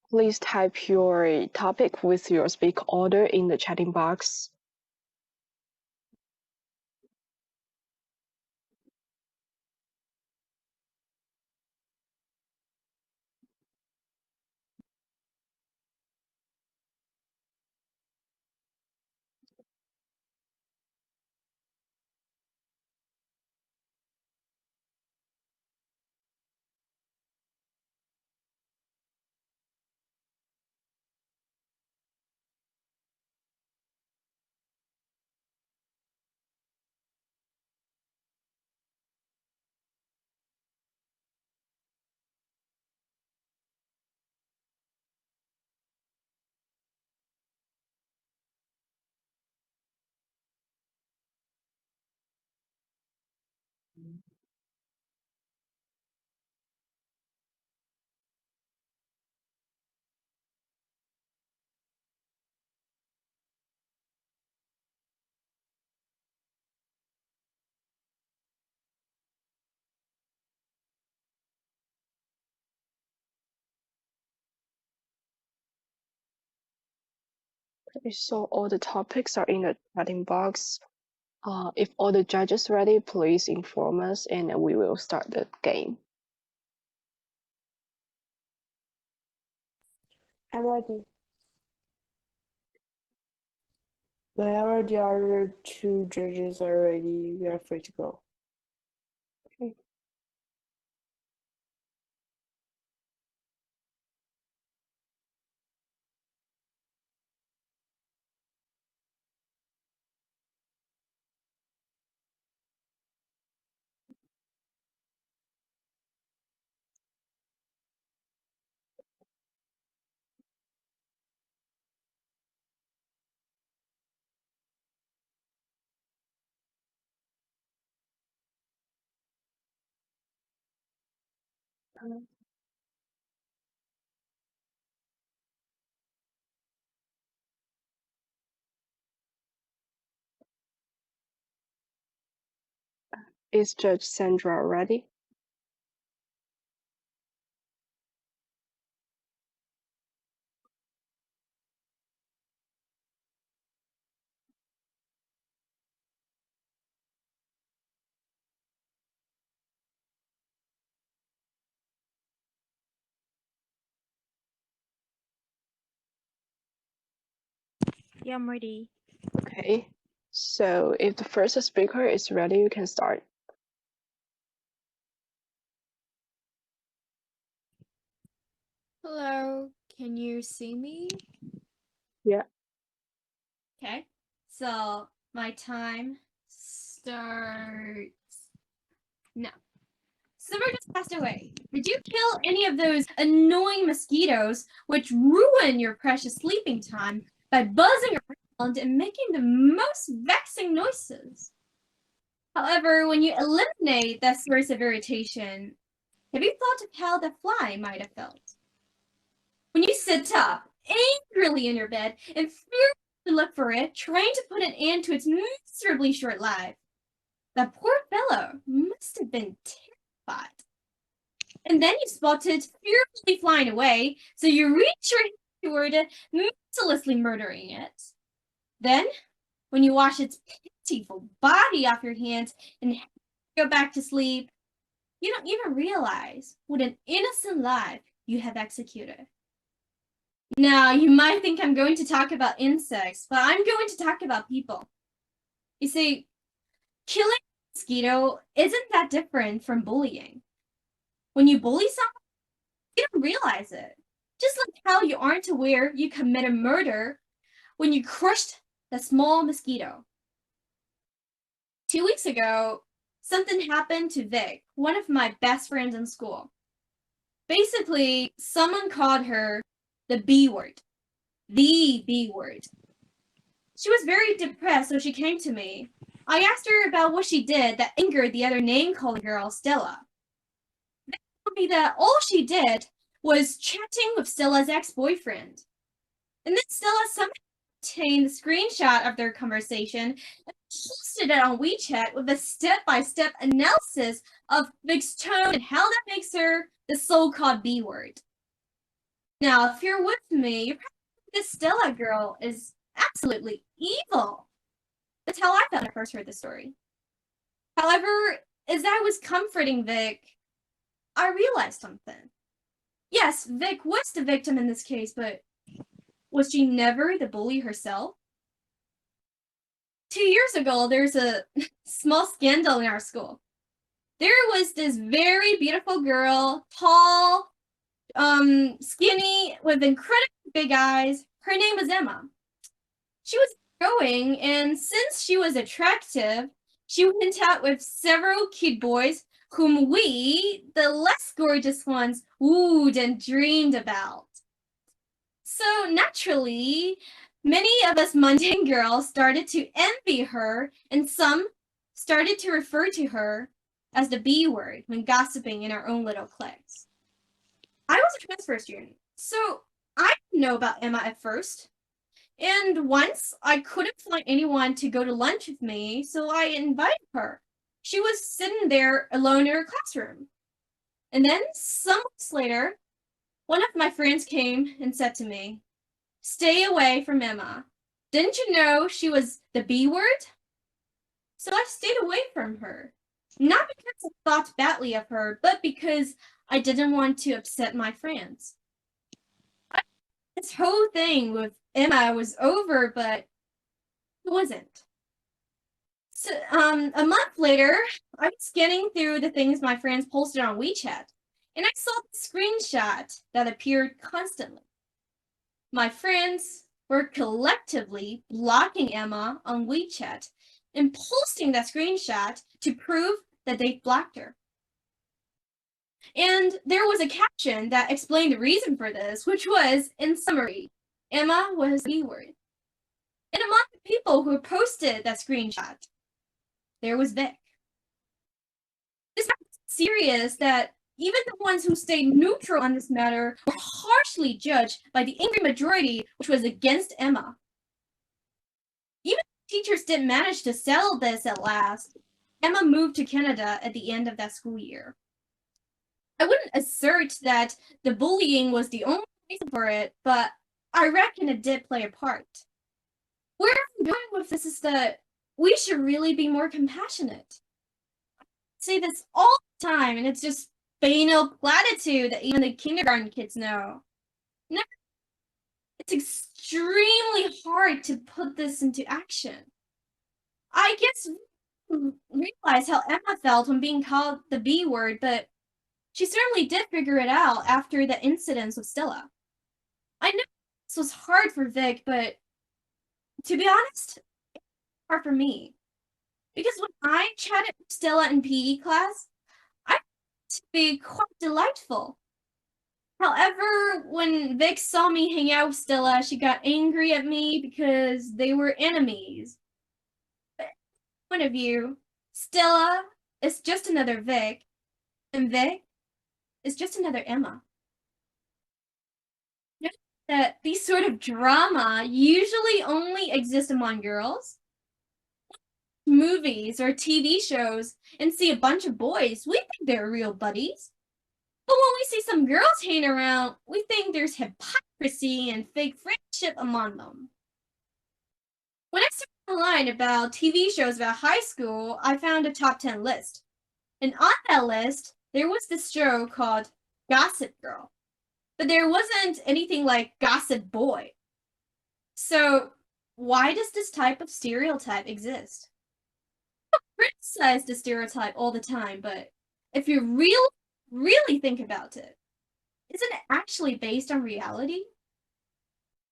please type your topic with your speak order in the chatting box. Okay, so all the topics are in the chatting box. If all the judges ready, please inform us and we will start the game. I'm ready. Whenever the other two judges are ready, we are free to go. Okay. Is Judge Sandra ready? Yeah, I'm ready. Okay. So if the first speaker is ready, you can start. Hello, can you see me? Yeah. Okay, so my time starts now. Summer just passed away. Did you kill any of those annoying mosquitoes which ruin your precious sleeping time by buzzing around and making the most vexing noises? However, when you eliminate that source of irritation, have you thought of how the fly might have felt? When you sit up angrily in your bed and furiously look for it, trying to put an end to its miserably short life, that poor fellow must have been terrified. And then you spot it furiously flying away, so you reach your hand toward it, mercilessly murdering it. Then, when you wash its pitiful body off your hands and go back to sleep, you don't even realize what an innocent life you have executed. Now, you might think I'm going to talk about insects, but I'm going to talk about people. You see, killing a mosquito isn't that different from bullying. When you bully someone, you don't realize it. Just like how you aren't aware you committed murder when you crushed the small mosquito. 2 weeks ago, something happened to Vic, one of my best friends in school. Basically, someone called her the B word. The B word. She was very depressed, so she came to me. I asked her about what she did that angered the other name-calling girl, Stella. They told me that all she did was chatting with Stella's ex-boyfriend. And then Stella somehow obtained the screenshot of their conversation and posted it on WeChat with a step-by-step analysis of Vic's tone and how that makes her the so-called B word. Now, if you're with me, you're probably this Stella girl is absolutely evil. That's how I felt when I first heard the story. However, as I was comforting Vic, I realized something. Yes, Vic was the victim in this case, but was she never the bully herself? 2 years ago, there's a small scandal in our school. There was this very beautiful girl, tall, skinny, with incredibly big eyes. Her name was Emma. She was growing, and since she was attractive, she went out with several cute boys whom we, the less gorgeous ones, wooed and dreamed about. So naturally, many of us mundane girls started to envy her, and some started to refer to her as the B word when gossiping in our own little cliques. I was a transfer student, so I didn't know about Emma at first. And once I couldn't find anyone to go to lunch with me, so I invited her. She was sitting there alone in her classroom. And then, some months later, one of my friends came and said to me, "Stay away from Emma. Didn't you know she was the B word? So I stayed away from her. Not because I thought badly of her, but because I didn't want to upset my friends. This whole thing with Emma was over, but it wasn't. So, a month later, I was scanning through the things my friends posted on WeChat, and I saw the screenshot that appeared constantly. My friends were collectively blocking Emma on WeChat and posting that screenshot to prove that they blocked her. And there was a caption that explained the reason for this, which was, in summary, Emma was the B-word. And among the people who posted that screenshot, there was Vic. This was serious that even the ones who stayed neutral on this matter were harshly judged by the angry majority, which was against Emma. Even if teachers didn't manage to settle this at last, Emma moved to Canada at the end of that school year. I wouldn't assert that the bullying was the only reason for it, but I reckon it did play a part. Where I'm going with this is that we should really be more compassionate. I say this all the time, and it's just banal platitude that even the kindergarten kids know. It's extremely hard to put this into action. I guess realize how Emma felt when being called the B word, but she certainly did figure it out after the incidents with Stella. I know this was hard for Vic, but to be honest, it was hard for me. Because when I chatted with Stella in PE class, I found it to be quite delightful. However, when Vic saw me hang out with Stella, she got angry at me because they were enemies. But from my point of view, Stella is just another Vic, and Vic is just another Emma. Notice that these sort of drama usually only exist among girls. Movies or TV shows and see a bunch of boys, we think they're real buddies. But when we see some girls hanging around, we think there's hypocrisy and fake friendship among them. When I searched online about TV shows about high school, I found a top 10 list. And on that list, there was this show called Gossip Girl. But there wasn't anything like Gossip Boy. So why does this type of stereotype exist? I criticize the stereotype all the time, but if you really think about it, isn't it actually based on reality?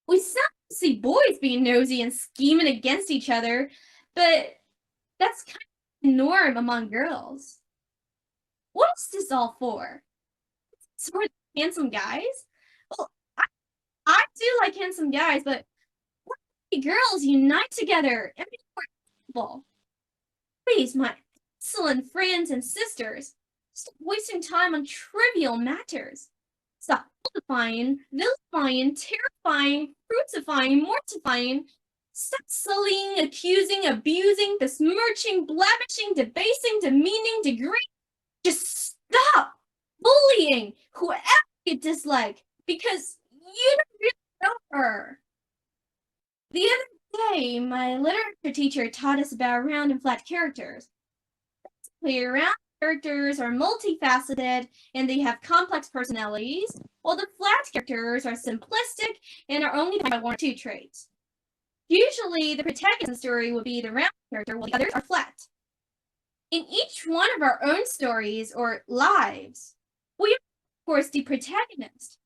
We sometimes see boys being nosy and scheming against each other, but that's kind of the norm among girls. What is this all for? It's for the handsome guys? Well, I do like handsome guys, but what if girls unite together and be more equal? Please, my excellent friends and sisters, stop wasting time on trivial matters. Stop vilifying, terrifying, crucifying, mortifying. Stop sullying, accusing, abusing, besmirching, blamishing, debasing, demeaning, degrading. Just stop bullying whoever you dislike because you don't really know her. The other day, my literature teacher taught us about round and flat characters. Basically, round characters are multifaceted and they have complex personalities, while the flat characters are simplistic and are only defined by one or two traits. Usually, the protagonist in the story would be the round character, while the others are flat. In each one of our own stories or lives, we are, of course, the protagonist.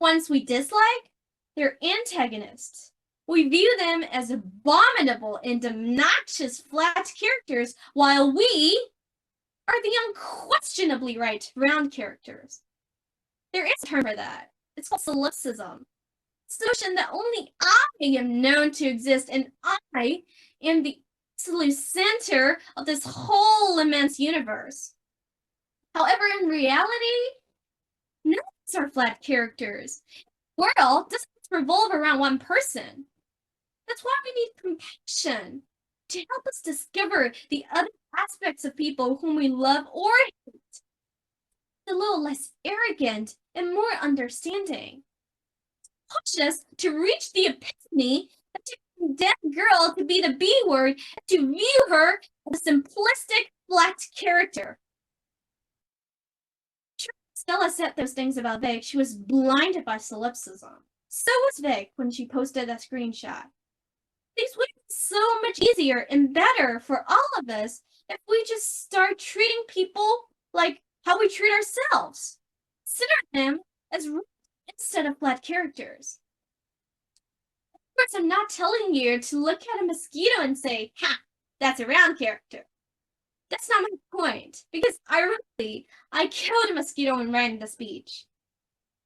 Ones we dislike, they're antagonists. We view them as abominable and obnoxious flat characters, while we are the unquestionably right round characters. There is a term for that. It's called solipsism. It's the notion that only I am known to exist and I am the absolute center of this whole immense universe. However, in reality, none of us are flat characters. The world doesn't revolve around one person. That's why we need compassion to help us discover the other aspects of people whom we love or hate. A little less arrogant and more understanding. Push us to reach the epiphany that to deaf girl to be the B word and to view her as a simplistic, flat character. Stella said those things about Vic. She was blinded by solipsism. So was Vic when she posted that screenshot. Things would be so much easier and better for all of us if we just start treating people like how we treat ourselves. Consider them as rules instead of flat characters. Of course, I'm not telling you to look at a mosquito and say, ha, that's a round character. That's not my point, because ironically, I killed a mosquito when writing the speech.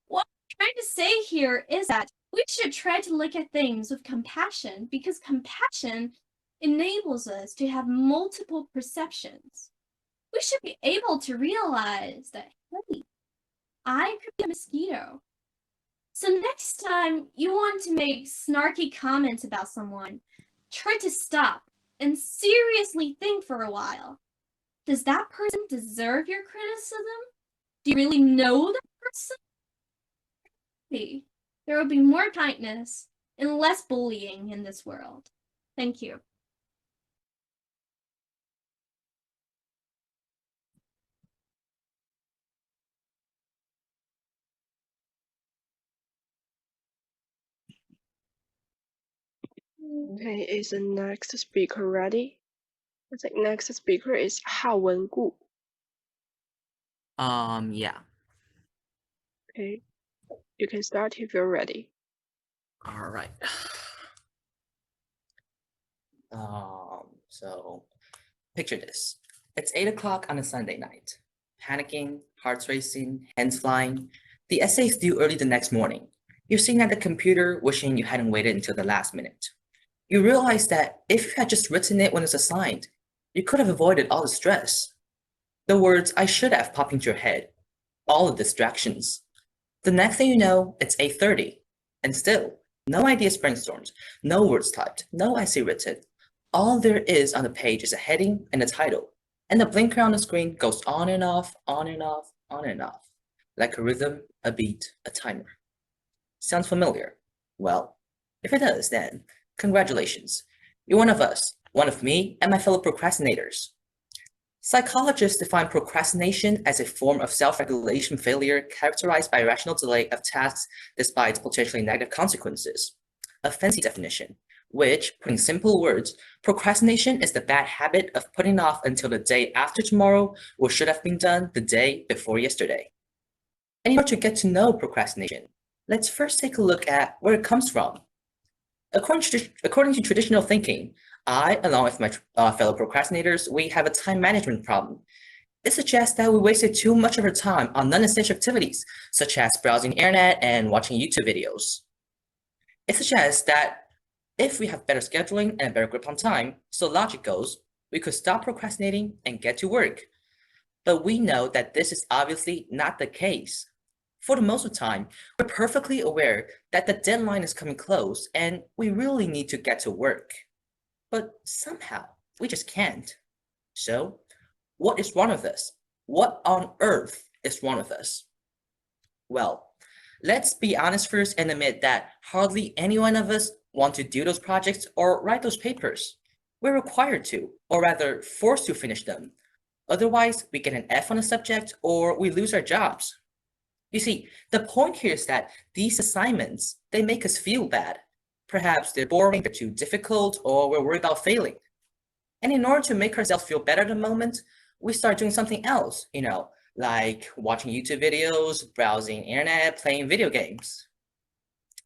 What I'm trying to say here is that we should try to look at things with compassion, because compassion enables us to have multiple perceptions. We should be able to realize that, hey, I could be a mosquito. So next time you want to make snarky comments about someone, try to stop and seriously think for a while. Does that person deserve your criticism? Do you really know that person? Maybe there will be more kindness and less bullying in this world. Thank you. Okay, is the next speaker ready? I think next speaker is Hao Wengu. Yeah. Okay, you can start if you're ready. All right. So picture this. It's 8 o'clock on a Sunday night. Panicking, hearts racing, hands flying. The essay is due early the next morning. You're sitting at the computer wishing you hadn't waited until the last minute. You realize that if you had just written it when it's assigned, you could have avoided all the stress. The words I should have pop into your head, all the distractions. The next thing you know, it's 8:30, and still, no ideas brainstormed, no words typed, no essay written. All there is on the page is a heading and a title, and the blinker on the screen goes on and off, on and off, on and off, like a rhythm, a beat, a timer. Sounds familiar? Well, if it does, then congratulations. You're one of us, one of me and my fellow procrastinators. Psychologists define procrastination as a form of self-regulation failure characterized by irrational delay of tasks despite potentially negative consequences. A fancy definition, which, put in simple words, procrastination is the bad habit of putting off until the day after tomorrow what should have been done the day before yesterday. And in order to get to know procrastination, let's first take a look at where it comes from. According to traditional thinking, I, along with my fellow procrastinators, we have a time management problem. It suggests that we wasted too much of our time on non-essential activities, such as browsing the internet and watching YouTube videos. It suggests that if we have better scheduling and a better grip on time, so logic goes, we could stop procrastinating and get to work. But we know that this is obviously not the case. For the most of the time, we're perfectly aware that the deadline is coming close and we really need to get to work. But somehow, we just can't. So, what is wrong with us? What on earth is wrong with us? Well, let's be honest first and admit that hardly any one of us want to do those projects or write those papers. We're required to, or rather forced to finish them. Otherwise, we get an F on a subject or we lose our jobs. You see, the point here is that these assignments, they make us feel bad. Perhaps they're boring, they're too difficult, or we're worried about failing. And in order to make ourselves feel better at the moment, we start doing something else, like watching YouTube videos, browsing internet, playing video games.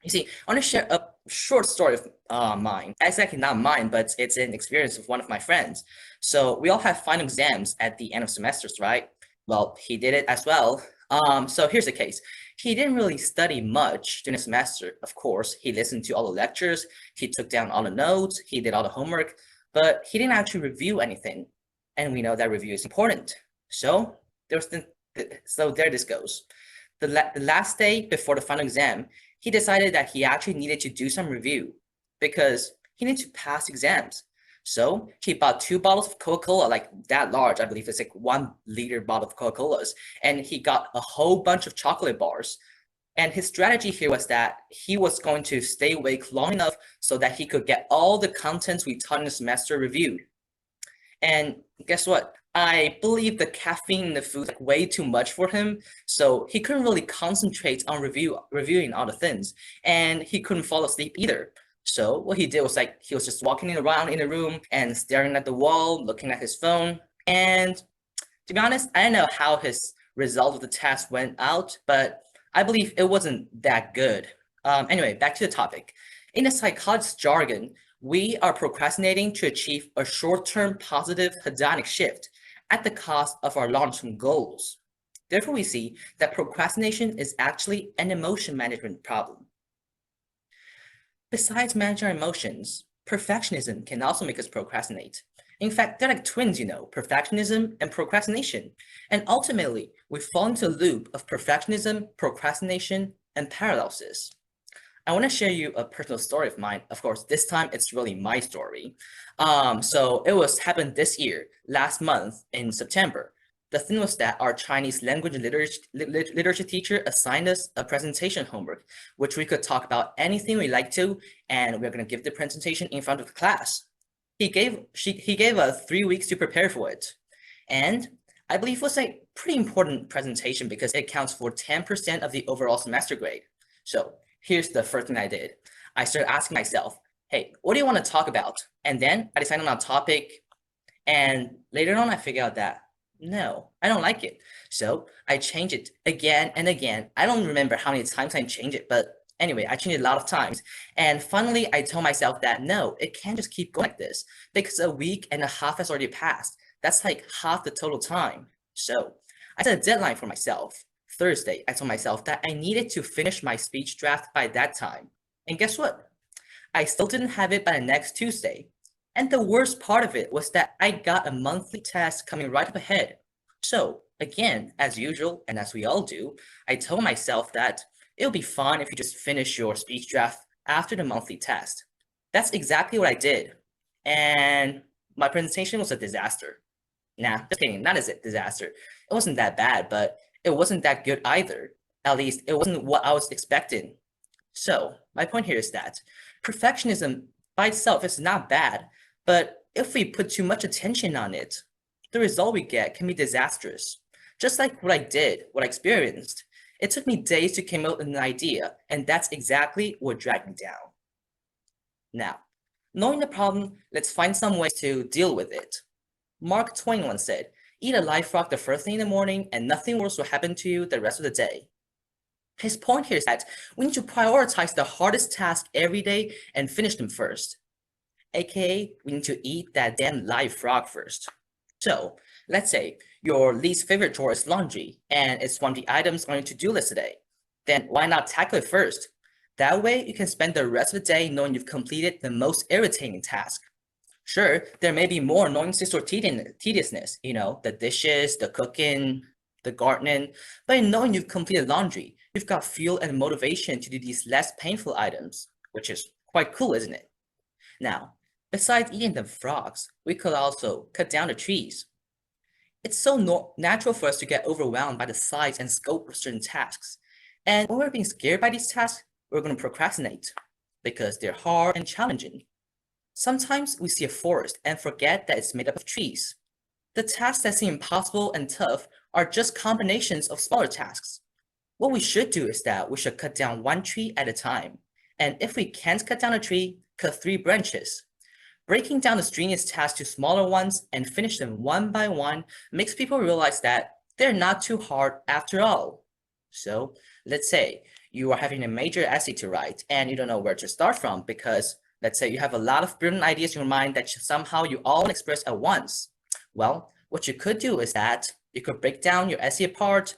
You see, I want to share a short story of mine. It's actually not mine, but it's an experience of one of my friends. So we all have final exams at the end of semesters, right? Well, he did it as well. So here's the case. He didn't really study much during the semester. Of course, he listened to all the lectures, he took down all the notes, he did all the homework, but he didn't actually review anything. And we know that review is important. So there this goes. The last day before the final exam, he decided that he actually needed to do some review because he needed to pass exams. So he bought 2 bottles of Coca-Cola, like that large, I believe it's like 1 liter bottle of Coca-Colas, and he got a whole bunch of chocolate bars. And his strategy here was that he was going to stay awake long enough so that he could get all the contents we taught in the semester reviewed. And guess what? I believe the caffeine in the food was way too much for him, so he couldn't really concentrate on reviewing all the things, and he couldn't fall asleep either. So what he did was like he was just walking around in the room and staring at the wall, looking at his phone. And to be honest, I don't know how his result of the test went out, but I believe it wasn't that good. Anyway, back to the topic. In the psychologist's jargon, we are procrastinating to achieve a short-term positive hedonic shift at the cost of our long-term goals. Therefore, we see that procrastination is actually an emotion management problem. Besides managing our emotions, perfectionism can also make us procrastinate. In fact, they're like twins, you know, perfectionism and procrastination. And ultimately, we fall into a loop of perfectionism, procrastination, and paralysis. I want to share you a personal story of mine. Of course, this time it's really my story. So it happened this year, last month in September. The thing was that our Chinese language and literature teacher assigned us a presentation homework, which we could talk about anything we like to, and we're going to give the presentation in front of the class. He gave us 3 weeks to prepare for it. And I believe it was a pretty important presentation because it counts for 10% of the overall semester grade. So here's the first thing I did. I started asking myself, hey, what do you want to talk about? And then I decided on a topic. And later on, I figured out that, no, I don't like it. So I changed it again and again. I don't remember how many times I changed it, but anyway, I changed it a lot of times. And finally, I told myself that, no, it can't just keep going like this because a week and a half has already passed. That's like half the total time. So I set a deadline for myself. Thursday, I told myself that I needed to finish my speech draft by that time. And guess what? I still didn't have it by the next Tuesday. And the worst part of it was that I got a monthly test coming right up ahead. So again, as usual, and as we all do, I told myself that it'll be fine if you just finish your speech draft after the monthly test. That's exactly what I did. And my presentation was a disaster. Nah, just kidding, not a disaster. It wasn't that bad, but it wasn't that good either. At least it wasn't what I was expecting. So my point here is that perfectionism by itself is not bad, but if we put too much attention on it, the result we get can be disastrous. Just like what I experienced. It took me days to come up with an idea, and that's exactly what dragged me down. Now, knowing the problem, let's find some ways to deal with it. Mark Twain once said, eat a live frog the first thing in the morning and nothing worse will happen to you the rest of the day. His point here is that we need to prioritize the hardest task every day and finish them first. AKA, we need to eat that damn live frog first. So, let's say your least favorite chore is laundry and it's one of the items on your to-do list today. Then why not tackle it first? That way you can spend the rest of the day knowing you've completed the most irritating task. Sure, there may be more annoyances or tediousness, you know, the dishes, the cooking, the gardening, but in knowing you've completed laundry, you've got fuel and motivation to do these less painful items, which is quite cool, isn't it? Now, besides eating the frogs, we could also cut down the trees. It's so natural for us to get overwhelmed by the size and scope of certain tasks. And when we're being scared by these tasks, we're going to procrastinate because they're hard and challenging. Sometimes we see a forest and forget that it's made up of trees. The tasks that seem impossible and tough are just combinations of smaller tasks. What we should do is that we should cut down one tree at a time. And if we can't cut down a tree, cut 3 branches. Breaking down the strenuous tasks to smaller ones and finish them one by one makes people realize that they're not too hard after all. So let's say you are having a major essay to write and you don't know where to start from because let's say you have a lot of brilliant ideas in your mind that somehow you all express at once. Well, what you could do is that you could break down your essay apart.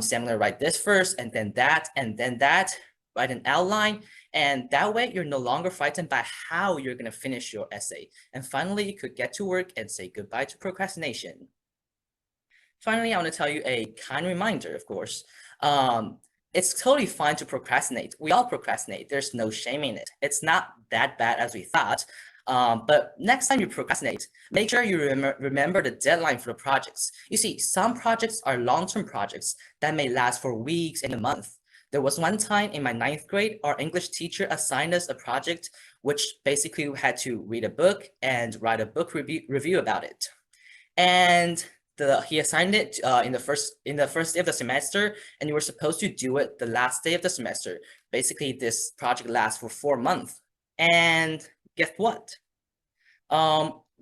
Say I'm going to write this first and then that, write an outline. And that way you're no longer frightened by how you're going to finish your essay. And finally, you could get to work and say goodbye to procrastination. Finally, I want to tell you a kind reminder, of course. It's totally fine to procrastinate. We all procrastinate. There's no shame in it. It's not that bad as we thought. But next time you procrastinate, make sure you remember the deadline for the projects. You see, some projects are long-term projects that may last for weeks and a month. There was one time in my 9th grade, our English teacher assigned us a project, which basically we had to read a book and write a book review about it. And he assigned it in the first day of the semester, and you were supposed to do it the last day of the semester. Basically, this project lasts for 4 months. And guess what?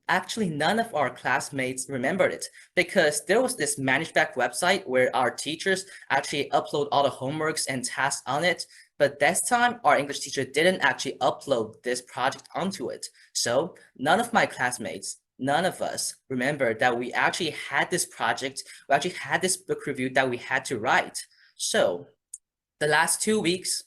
Actually, none of our classmates remembered it because there was this managed back website where our teachers actually upload all the homeworks and tasks on it. But this time, our English teacher didn't actually upload this project onto it. So none of my classmates, none of us remembered that we actually had this project, we actually had this book review that we had to write. So the last 2 weeks,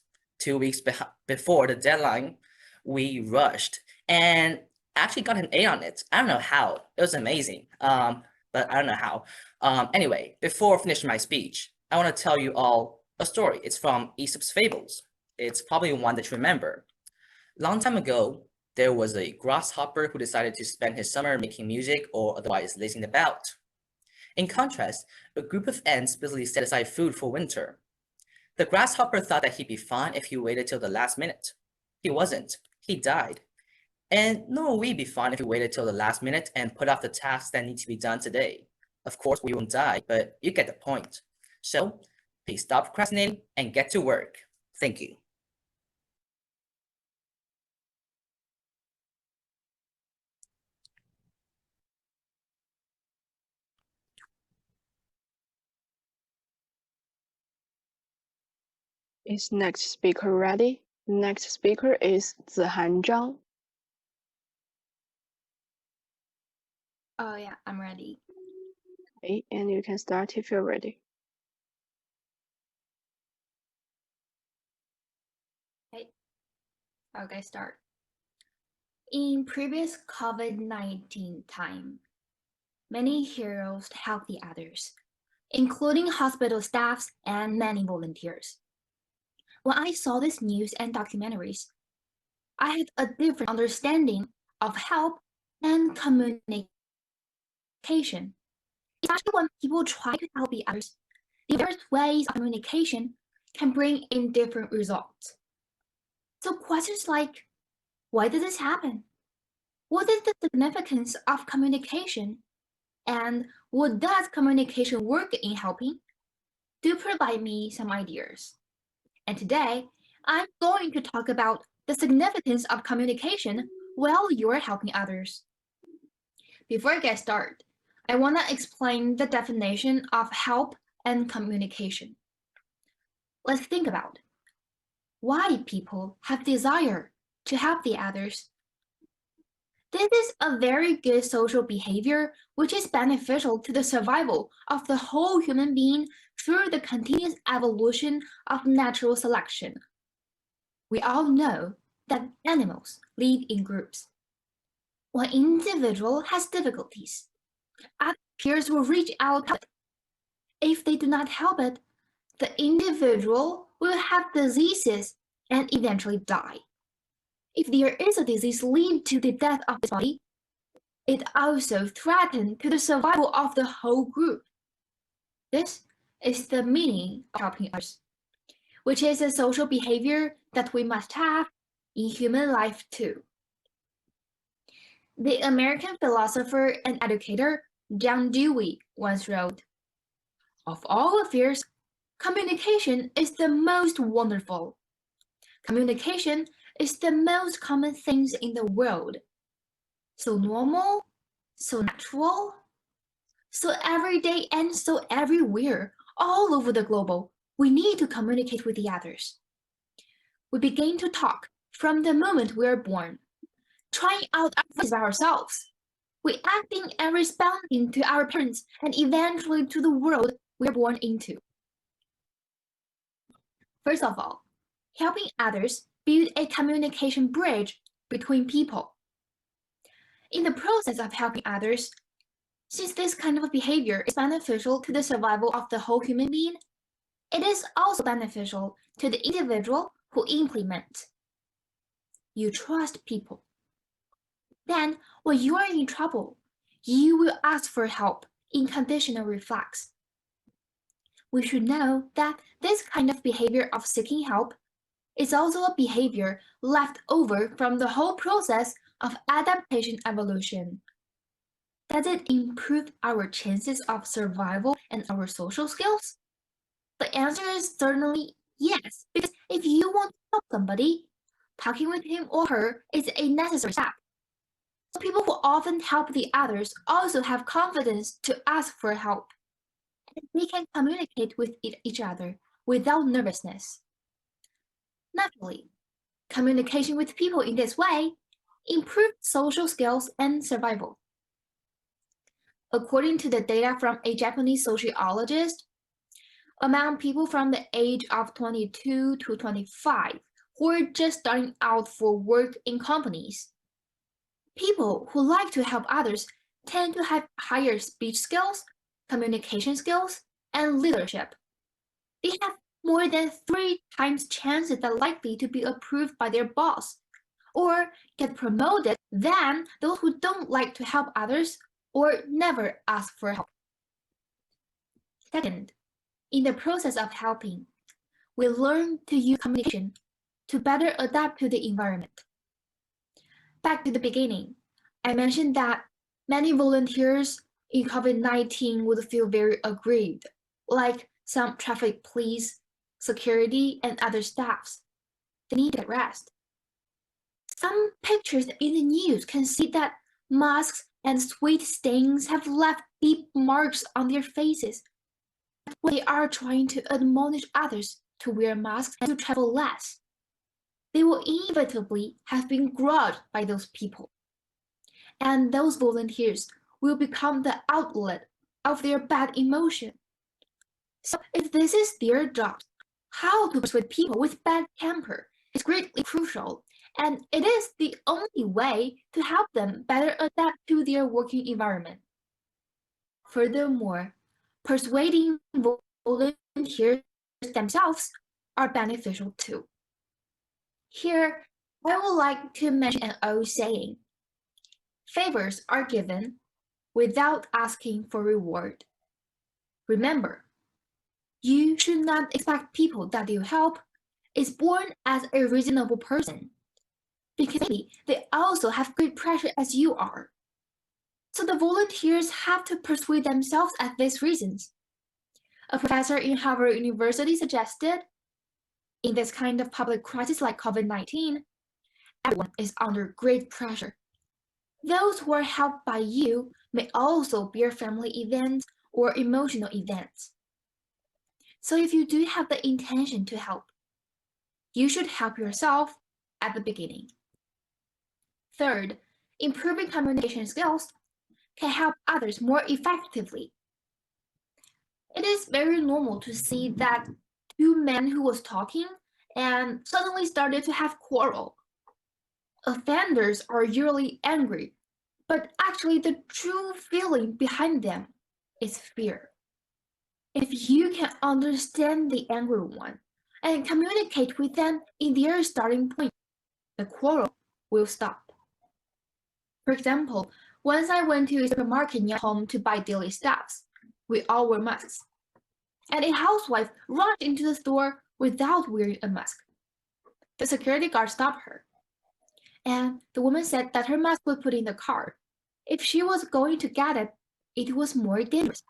before the deadline, we rushed and actually got an A on it. I don't know how. It was amazing. But I don't know how. Anyway, before finishing my speech, I want to tell you all a story. It's from Aesop's Fables. It's probably one that you remember. Long time ago, there was a grasshopper who decided to spend his summer making music or otherwise lazing about. In contrast, a group of ants busily set aside food for winter. The grasshopper thought that he'd be fine if he waited till the last minute. He wasn't. He died. And no, we'd be fine if we waited till the last minute and put off the tasks that need to be done today. Of course, we won't die, but you get the point. So, please stop procrastinating and get to work. Thank you. Is next speaker ready? Next speaker is Zihan Zhang. Oh yeah, I'm ready. Okay, and you can start if you're ready. Okay, start. In previous COVID-19 time, many heroes helped the others, including hospital staffs and many volunteers. When I saw this news and documentaries, I had a different understanding of help and communication. Especially when people try to help the others, the various ways of communication can bring in different results. So questions like, why did this happen? What is the significance of communication? And what does communication work in helping? Do provide me some ideas. And today, I'm going to talk about the significance of communication while you're helping others. Before I get started, I want to explain the definition of help and communication. Let's think about why people have desire to help the others. This is a very good social behavior which is beneficial to the survival of the whole human being through the continuous evolution of natural selection. We all know that animals live in groups. When an individual has difficulties, other peers will reach out to help. If they do not help it, the individual will have diseases and eventually die. If there is a disease leading to the death of the body, it also threatens to the survival of the whole group. This is the meaning of helping others, which is a social behavior that we must have in human life too. The American philosopher and educator John Dewey once wrote, "Of all affairs, communication is the most wonderful. Communication is the most common things in the world. So normal, so natural, so everyday and so everywhere, all over the globe, we need to communicate with the others. We begin to talk from the moment we are born, trying out our voices by ourselves. We acting and responding to our parents and eventually to the world we are born into. First of all, helping others build a communication bridge between people. In the process of helping others, since this kind of behavior is beneficial to the survival of the whole human being, it is also beneficial to the individual who implements. You trust people. Then, when you are in trouble, you will ask for help in conditional reflex. we should know that this kind of behavior of seeking help is also a behavior left over from the whole process of adaptation evolution. Does it improve our chances of survival and our social skills? The answer is certainly yes, because if you want to help somebody, talking with him or her is a necessary step. So people who often help the others also have confidence to ask for help. And they can communicate with each other without nervousness. Naturally, communication with people in this way improves social skills and survival. According to the data from a Japanese sociologist, among people from the age of 22 to 25 who are just starting out for work in companies, people who like to help others tend to have higher speech skills, communication skills, and leadership. They have more than 3 times chances that are likely to be approved by their boss or get promoted than those who don't like to help others or never ask for help. Second, in the process of helping, we learn to use communication to better adapt to the environment. Back to the beginning, I mentioned that many volunteers in COVID-19 would feel very aggrieved, like some traffic police, security, and other staffs. They need to get rest. Some pictures in the news can see that masks and sweat stains have left deep marks on their faces. They are trying to admonish others to wear masks and to travel less. They will inevitably have been grudged by those people. And those volunteers will become the outlet of their bad emotion. So if this is their job, how to persuade people with bad temper is greatly crucial, and it is the only way to help them better adapt to their working environment. Furthermore, persuading volunteers themselves are beneficial too. Here, I would like to mention an old saying: favors are given without asking for reward. Remember, you should not expect people that you help is born as a reasonable person, because maybe they also have great pressure as you are. So the volunteers have to persuade themselves at these reasons. A professor in Harvard University suggested, in this kind of public crisis like COVID-19, everyone is under great pressure. Those who are helped by you may also bear family events or emotional events. So if you do have the intention to help, you should help yourself at the beginning. Third, improving communication skills can help others more effectively. It is very normal to see that 2 men who was talking and suddenly started to have quarrel. Offenders are usually angry, but actually the true feeling behind them is fear. If you can understand the angry one and communicate with them in their starting point, the quarrel will stop. For example, once I went to a supermarket near home to buy daily stuffs. We all wore masks. And a housewife rushed into the store without wearing a mask. The security guard stopped her. And the woman said that her mask was put in the car. If she was going to get it, it was more dangerous.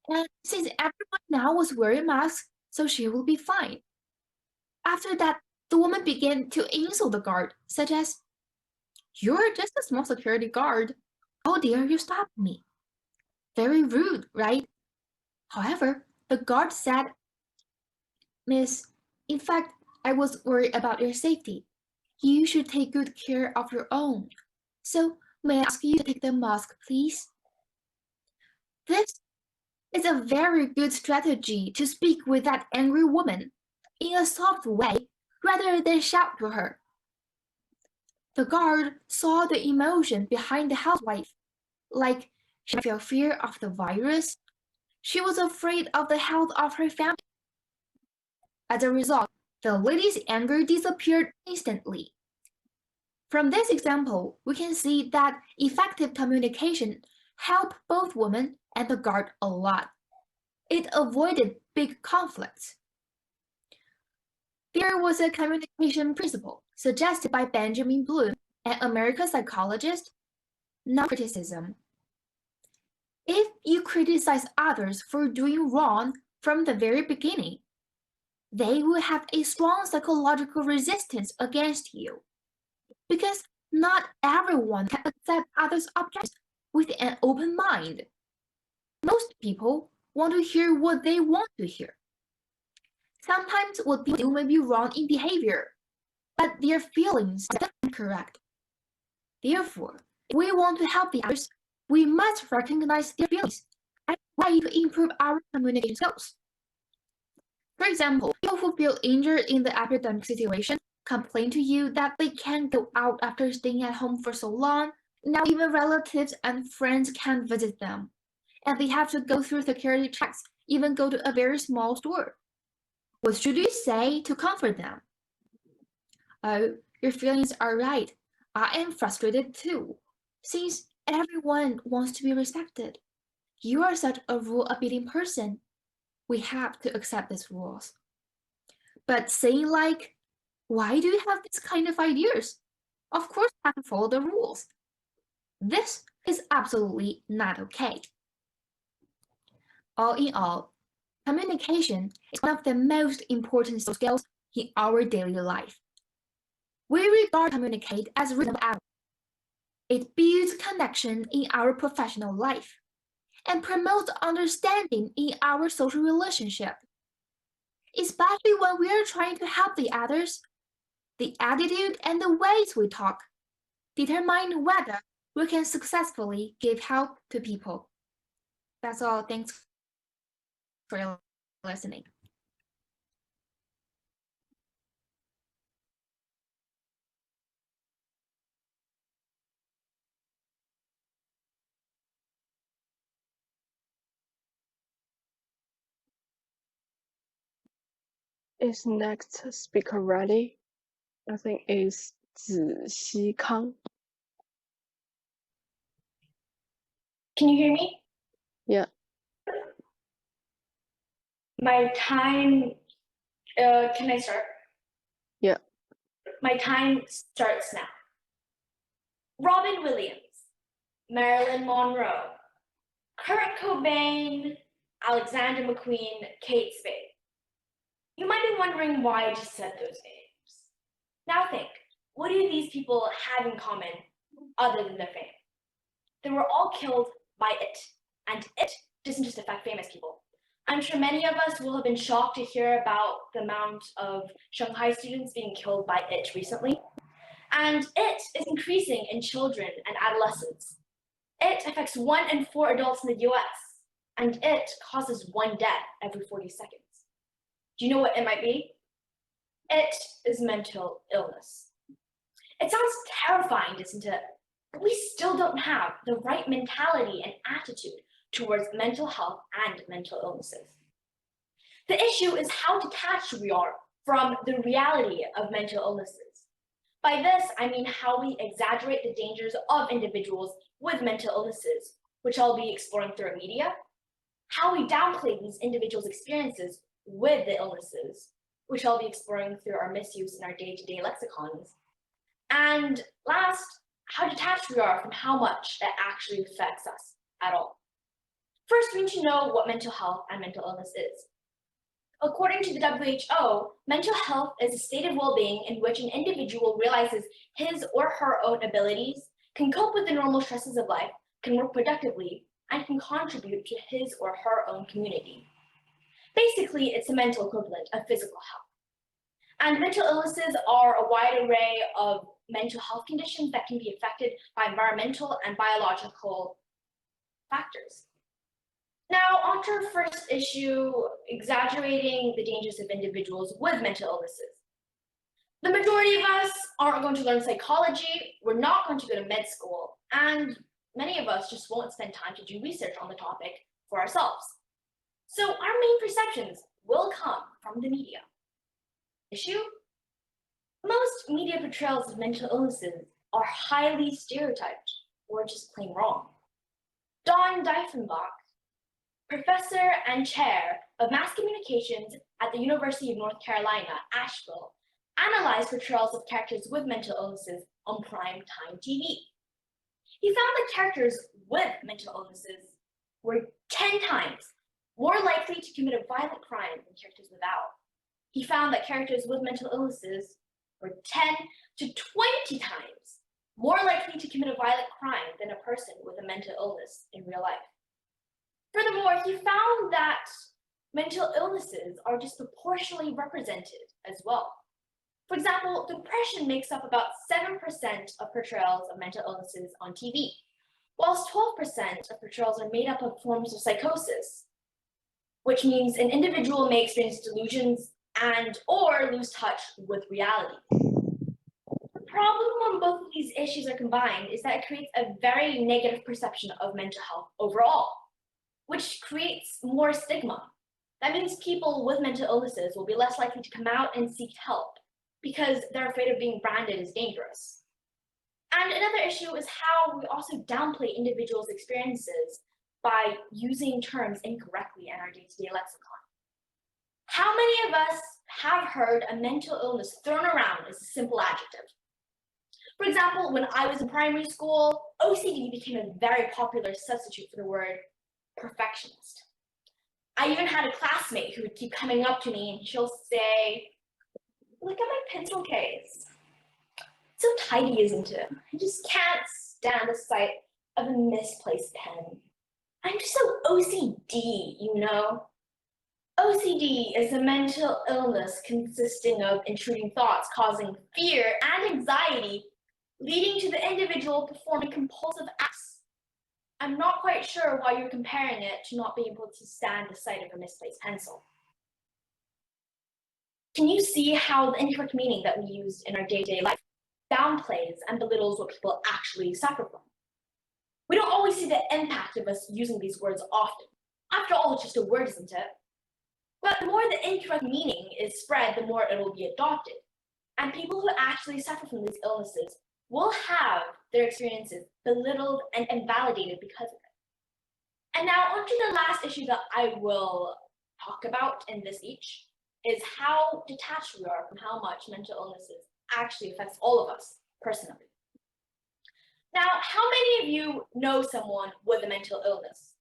And since everyone now was wearing masks, so she will be fine. After that, the woman began to insult the guard, such as, "You're just a small security guard. How dare you stop me?" Very rude, right? However, the guard said, "Miss, in fact, I was worried about your safety. You should take good care of your own. So, may I ask you to take the mask, please?" This is a very good strategy to speak with that angry woman in a soft way rather than shout to her. The guard saw the emotion behind the housewife, like she felt fear of the virus. She was afraid of the health of her family. As a result, the lady's anger disappeared instantly. From this example, we can see that effective communication helped both women and the guard a lot. It avoided big conflicts. There was a communication principle suggested by Benjamin Bloom, an American psychologist, non-criticism. If you criticize others for doing wrong from the very beginning, they will have a strong psychological resistance against you, because not everyone can accept others' objections with an open mind. Most people want to hear what they want to hear. Sometimes what people do may be wrong in behavior, but their feelings are incorrect. Therefore, if we want to help the others, we must recognize their feelings and try to improve our communication skills. For example, people who feel injured in the epidemic situation complain to you that they can't go out after staying at home for so long. Now even relatives and friends can't visit them, and they have to go through security checks, even go to a very small store. What should you say to comfort them? Oh, your feelings are right. I am frustrated too, since everyone wants to be respected. You are such a rule-abiding person. We have to accept these rules. But saying like, why do you have this kind of ideas? Of course you have to follow the rules. This is absolutely not okay. All in all, communication is one of the most important skills in our daily life. We regard communicate as reasonable effort. It builds connection in our professional life and promotes understanding in our social relationship. Especially when we are trying to help the others, the attitude and the ways we talk determine whether we can successfully give help to people. That's all. Thanks for listening. Is next speaker ready? I think it's Zixi Kang. Can you hear me? Yeah. My time, can I start? Yeah. My time starts now. Robin Williams, Marilyn Monroe, Kurt Cobain, Alexander McQueen, Kate Spade. You might be wondering why I just said those names. Now think, what do these people have in common other than their fame? They were all killed by it, and it doesn't just affect famous people. I'm sure many of us will have been shocked to hear about the amount of Shanghai students being killed by it recently. And it is increasing in children and adolescents. It affects 1 in 4 adults in the US, and it causes 1 death every 40 seconds. Do you know what it might be? It is mental illness. It sounds terrifying, doesn't it? But we still don't have the right mentality and attitude towards mental health and mental illnesses. The issue is how detached we are from the reality of mental illnesses. By this, I mean how we exaggerate the dangers of individuals with mental illnesses, which I'll be exploring through media, how we downplay these individuals' experiences with the illnesses, which I'll be exploring through our misuse in our day-to-day lexicons, and last, how detached we are from how much that actually affects us at all. First, we need to know what mental health and mental illness is. According to the WHO, mental health is a state of well-being in which an individual realizes his or her own abilities, can cope with the normal stresses of life, can work productively, and can contribute to his or her own community. Basically, it's a mental equivalent of physical health. And mental illnesses are a wide array of mental health conditions that can be affected by environmental and biological factors. Now, on to our first issue, exaggerating the dangers of individuals with mental illnesses. The majority of us aren't going to learn psychology, we're not going to go to med school, and many of us just won't spend time to do research on the topic for ourselves. So our main perceptions will come from the media. Issue? Most media portrayals of mental illnesses are highly stereotyped or just plain wrong. Don Diefenbach, professor and chair of Mass Communications at the University of North Carolina, Asheville, analyzed portrayals of characters with mental illnesses on primetime TV. He found that characters with mental illnesses were 10 times more likely to commit a violent crime than characters without. He found that characters with mental illnesses were 10 to 20 times more likely to commit a violent crime than a person with a mental illness in real life. Furthermore, he found that mental illnesses are disproportionately represented as well. For example, depression makes up about 7% of portrayals of mental illnesses on TV, whilst 12% of portrayals are made up of forms of psychosis, which means an individual may experience delusions and or lose touch with reality. The problem when both of these issues are combined is that it creates a very negative perception of mental health overall, which creates more stigma. That means people with mental illnesses will be less likely to come out and seek help because they're afraid of being branded as dangerous. And another issue is how we also downplay individuals' experiences by using terms incorrectly in our day-to-day lexicon. How many of us have heard a mental illness thrown around as a simple adjective? For example, when I was in primary school, OCD became a very popular substitute for the word perfectionist. I even had a classmate who would keep coming up to me and she'll say, "Look at my pencil case. It's so tidy, isn't it? I just can't stand the sight of a misplaced pen. I'm just so OCD, you know." OCD is a mental illness consisting of intruding thoughts causing fear and anxiety, leading to the individual performing compulsive acts. I'm not quite sure why you're comparing it to not being able to stand the sight of a misplaced pencil. Can you see how the incorrect meaning that we use in our day-to-day life downplays and belittles what people actually suffer from? We don't always see the impact of us using these words often. After all, it's just a word, isn't it? But the more the incorrect meaning is spread, the more it will be adopted. And people who actually suffer from these illnesses will have their experiences belittled and invalidated because of it. And now on to the last issue that I will talk about in this speech is how detached we are from how much mental illnesses actually affects all of us personally. Now, how many of you know someone with a mental illness?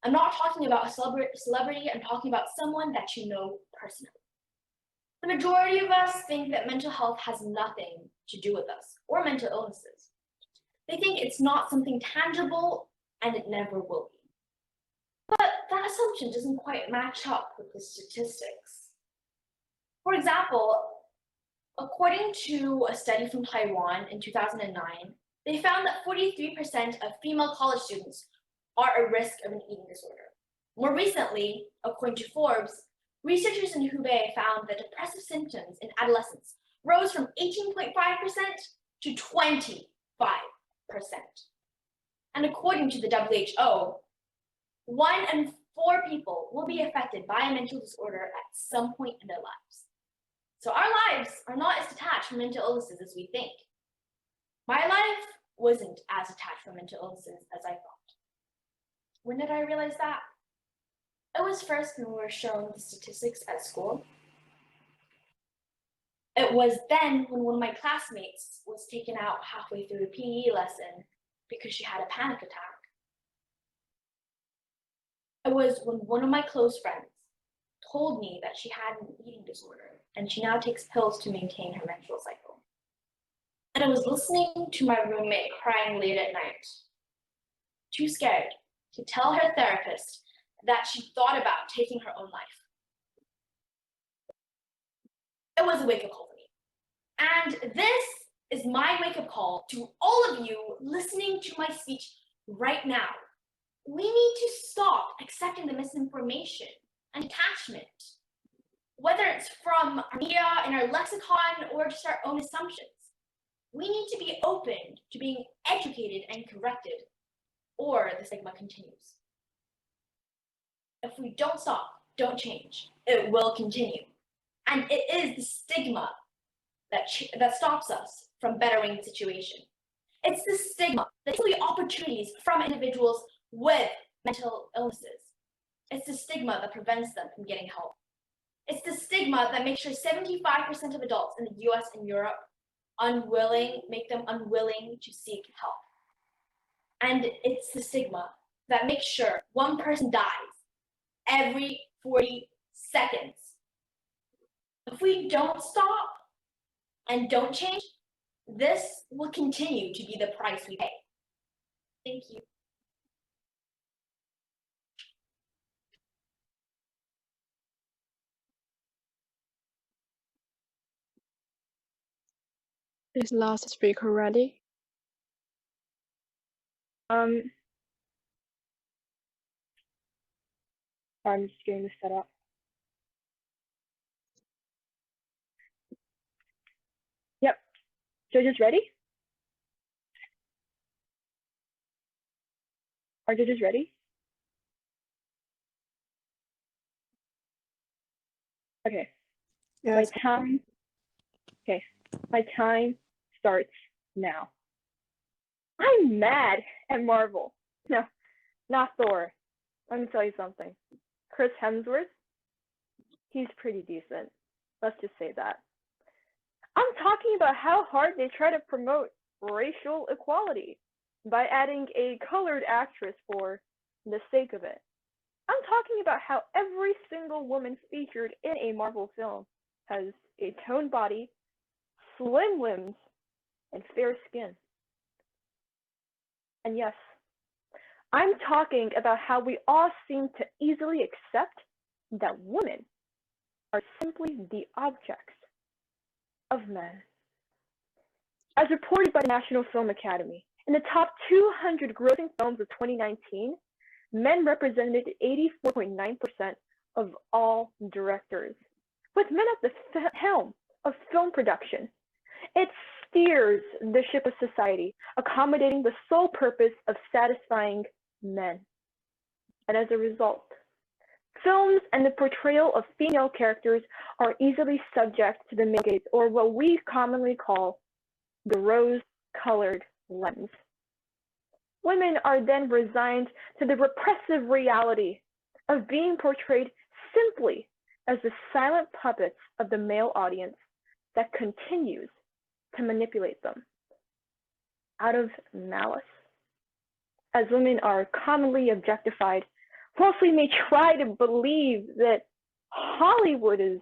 I'm not talking about a celebrity, I'm talking about someone that you know personally. The majority of us think that mental health has nothing to do with us or mental illnesses. They think it's not something tangible and it never will be. But that assumption doesn't quite match up with the statistics. For example, according to a study from Taiwan in 2009, they found that 43% of female college students are at risk of an eating disorder. More recently, according to Forbes, researchers in Hubei found that depressive symptoms in adolescents rose from 18.5% to 25%. And according to the WHO, 1 in 4 people will be affected by a mental disorder at some point in their lives. So our lives are not as detached from mental illnesses as we think. My life wasn't as attached from mental illnesses as I thought. When did I realize that? It was first when we were shown the statistics at school. It was then when one of my classmates was taken out halfway through a PE lesson because she had a panic attack. It was when one of my close friends told me that she had an eating disorder and she now takes pills to maintain her menstrual cycle. And I was listening to my roommate crying late at night, too scared to tell her therapist that she thought about taking her own life. It was a wake-up call for me. And this is my wake-up call to all of you listening to my speech right now. We need to stop accepting the misinformation and attachment, whether it's from our media and our lexicon or just our own assumptions. We need to be open to being educated and corrected, or the stigma continues. If we don't stop, don't change, it will continue. And it is the stigma that stops us from bettering the situation. It's the stigma that takes away opportunities from individuals with mental illnesses. It's the stigma that prevents them from getting help. It's the stigma that makes sure 75% of adults in the US and Europe make them unwilling to seek help. And it's the stigma that makes sure one person dies every 40 seconds. If we don't stop and don't change, this will continue to be the price we pay. Thank you. Is last speaker ready? I'm just getting this set up. Yep. Judges ready? Are judges ready? Okay. Yes. My time starts now. I'm mad at Marvel. No, not Thor. Let me tell you something. Chris Hemsworth, he's pretty decent. Let's just say that. I'm talking about how hard they try to promote racial equality by adding a colored actress for the sake of it. I'm talking about how every single woman featured in a Marvel film has a toned body, slim limbs, and fair skin. And yes, I'm talking about how we all seem to easily accept that women are simply the objects of men. As reported by the National Film Academy, in the top 200 grossing films of 2019, men represented 84.9% of all directors, with men at the helm of film production. It steers the ship of society, accommodating the sole purpose of satisfying men. And as a result, films and the portrayal of female characters are easily subject to the male gaze, or what we commonly call the rose-colored lens. Women are then resigned to the repressive reality of being portrayed simply as the silent puppets of the male audience that continues to manipulate them out of malice. As women are commonly objectified, whilst we may try to believe that Hollywood is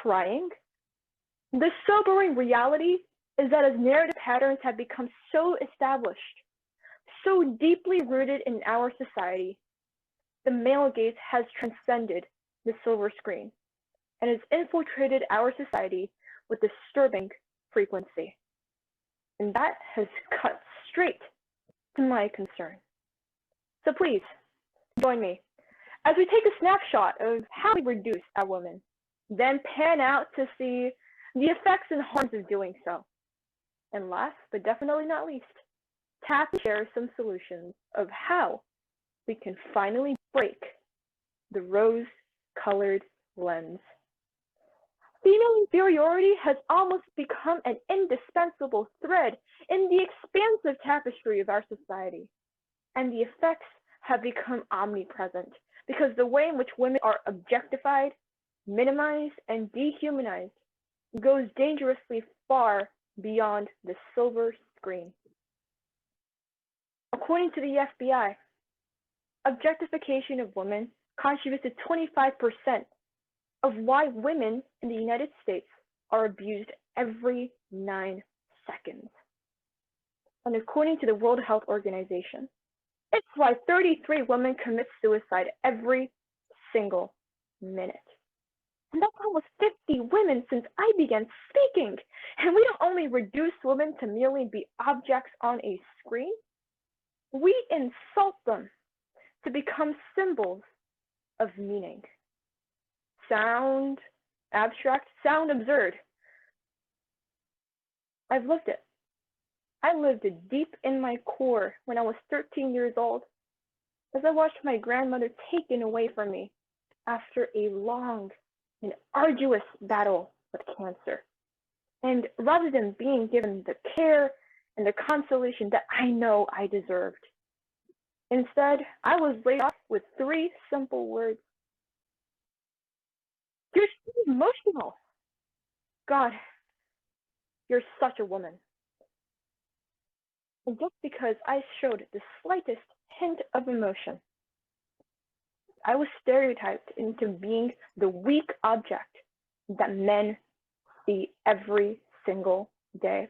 trying, the sobering reality is that as narrative patterns have become so established, so deeply rooted in our society, the male gaze has transcended the silver screen and has infiltrated our society with disturbing frequency. And that has cut straight to my concern. So please, join me as we take a snapshot of how we reduce our women, then pan out to see the effects and harms of doing so. And last, but definitely not least, tap and share some solutions of how we can finally break the rose-colored lens. Female inferiority has almost become an indispensable thread in the expansive tapestry of our society, and the effects have become omnipresent because the way in which women are objectified, minimized, and dehumanized goes dangerously far beyond the silver screen. According to the FBI, objectification of women contributes to 25% of why women in the United States are abused every 9 seconds. And according to the World Health Organization, it's why 33 women commit suicide every single minute. And that's almost 50 women since I began speaking. And we don't only reduce women to merely be objects on a screen, we insult them to become symbols of meaning. Sound abstract, sound absurd. I've lived it. I lived it deep in my core when I was 13 years old, as I watched my grandmother taken away from me after a long and arduous battle with cancer. And rather than being given the care and the consolation that I know I deserved, instead, I was laid off with 3 simple words: emotional. God, you're such a woman. And just because I showed the slightest hint of emotion, I was stereotyped into being the weak object that men see every single day.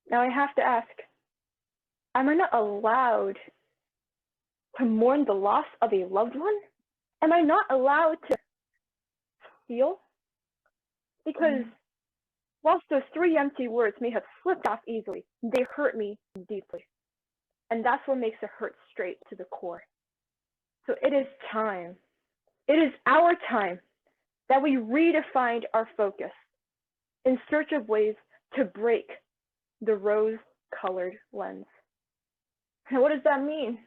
Now I have to ask, am I not allowed to mourn the loss of a loved one? Am I not allowed to feel? Because whilst those three empty words may have slipped off easily, they hurt me deeply. And that's what makes it hurt straight to the core. So it is time. It is our time that we redefined our focus in search of ways to break the rose-colored lens. And what does that mean?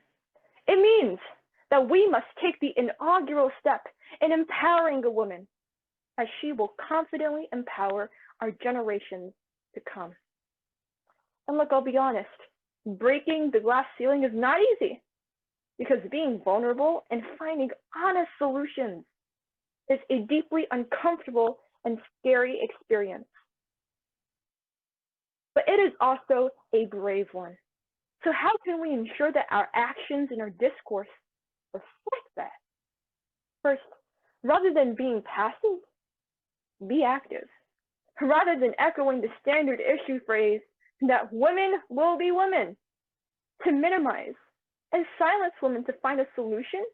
It means that we must take the inaugural step in empowering a woman, as she will confidently empower our generations to come. And look, I'll be honest, breaking the glass ceiling is not easy, because being vulnerable and finding honest solutions is a deeply uncomfortable and scary experience. But it is also a brave one. So how can we ensure that our actions and our discourse reflect that? First, rather than being passive, be active. Rather than echoing the standard issue phrase that women will be women, to minimize and silence women to find a solution,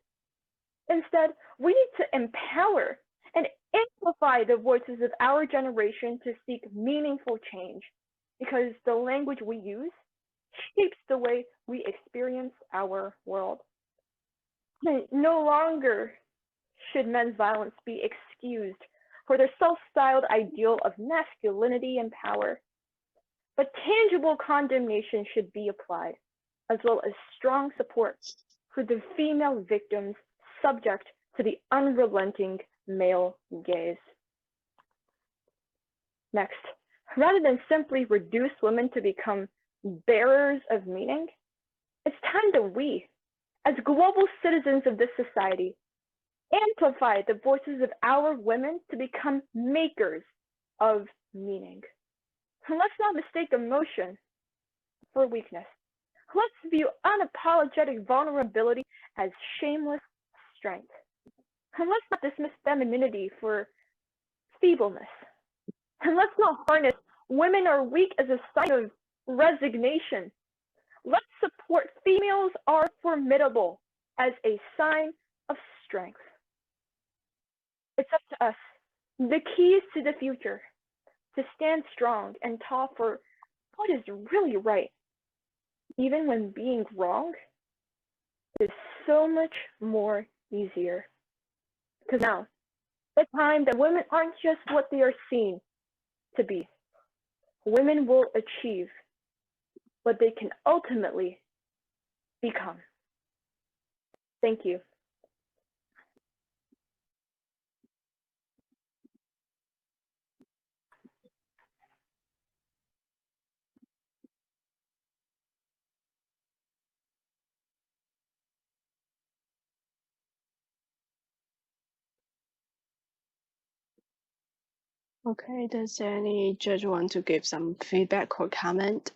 instead, we need to empower and amplify the voices of our generation to seek meaningful change, because the language we use shapes the way we experience our world. No longer should men's violence be excused for their self-styled ideal of masculinity and power, but tangible condemnation should be applied, as well as strong support for the female victims subject to the unrelenting male gaze. Next, rather than simply reduce women to become bearers of meaning, it's time that we, as global citizens of this society, amplify the voices of our women to become makers of meaning. And let's not mistake emotion for weakness. Let's view unapologetic vulnerability as shameless strength. And let's not dismiss femininity for feebleness. And let's not harness women are weak as a sign of resignation. Let's support females are formidable as a sign of strength. It's up to us, the keys to the future, to stand strong and tall for what is really right, even when being wrong is so much more easier. Because now, the time that women aren't just what they are seen to be. Women will achieve what they can ultimately become. Thank you. Okay, does any judge want to give some feedback or comment?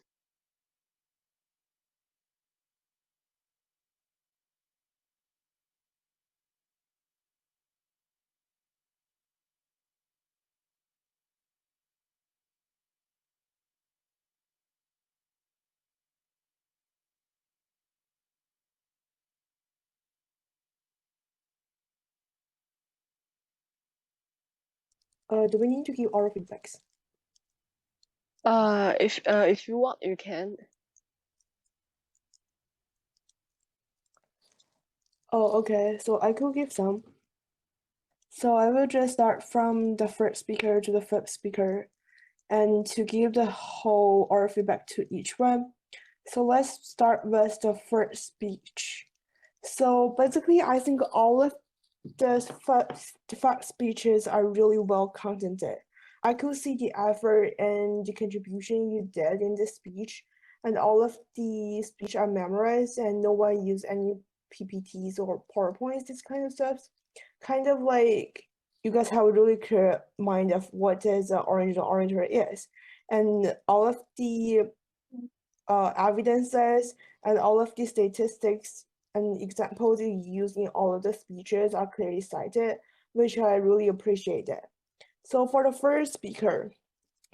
Do we need to give our feedbacks? If you want, you can. Oh, okay. So I could give some. So I will just start from the first speaker to the fifth speaker, and to give the whole our feedback to each one. So let's start with the first speech. So basically, I think all of the five speeches are really well contented. I could see the effort and the contribution you did in this speech, and all of the speech are memorized, and no one used any PPTs or PowerPoints, this kind of stuff. Kind of like you guys have a really clear mind of what is original oratory is, and all of the evidences and all of the statistics and examples you use in all of the speeches are clearly cited, which I really appreciate it. So for the first speaker,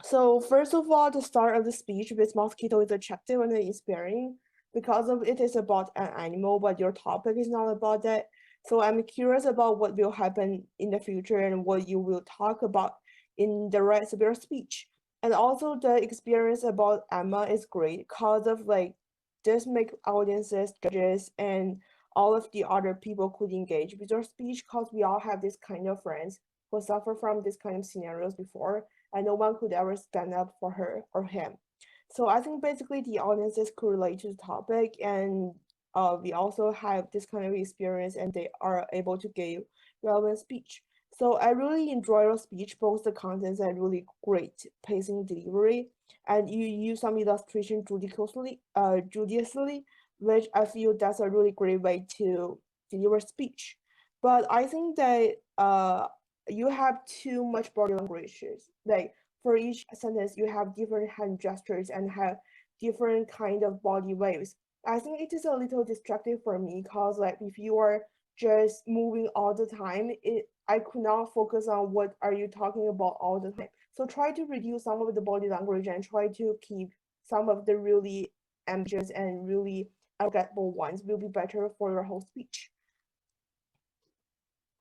so first of all, the start of the speech with mosquito is attractive and inspiring because of it is about an animal, but your topic is not about that. So I'm curious about what will happen in the future and what you will talk about in the rest of your speech. And also the experience about Emma is great because of like this make audiences, judges, and all of the other people could engage with your speech because we all have this kind of friends who suffer from this kind of scenarios before, and no one could ever stand up for her or him. So I think basically the audiences could relate to the topic, and we also have this kind of experience and they are able to give relevant speech. So I really enjoy your speech, both the contents and really great pacing delivery, and you use some illustration judiciously, which I feel that's a really great way to deliver speech. But I think that you have too much body languages. Like for each sentence, you have different hand gestures and have different kind of body waves. I think it is a little distracting for me because like if you are just moving all the time, I could not focus on what are you talking about all the time. So try to reduce some of the body language and try to keep some of the really ambitious and really unforgettable ones will be better for your whole speech.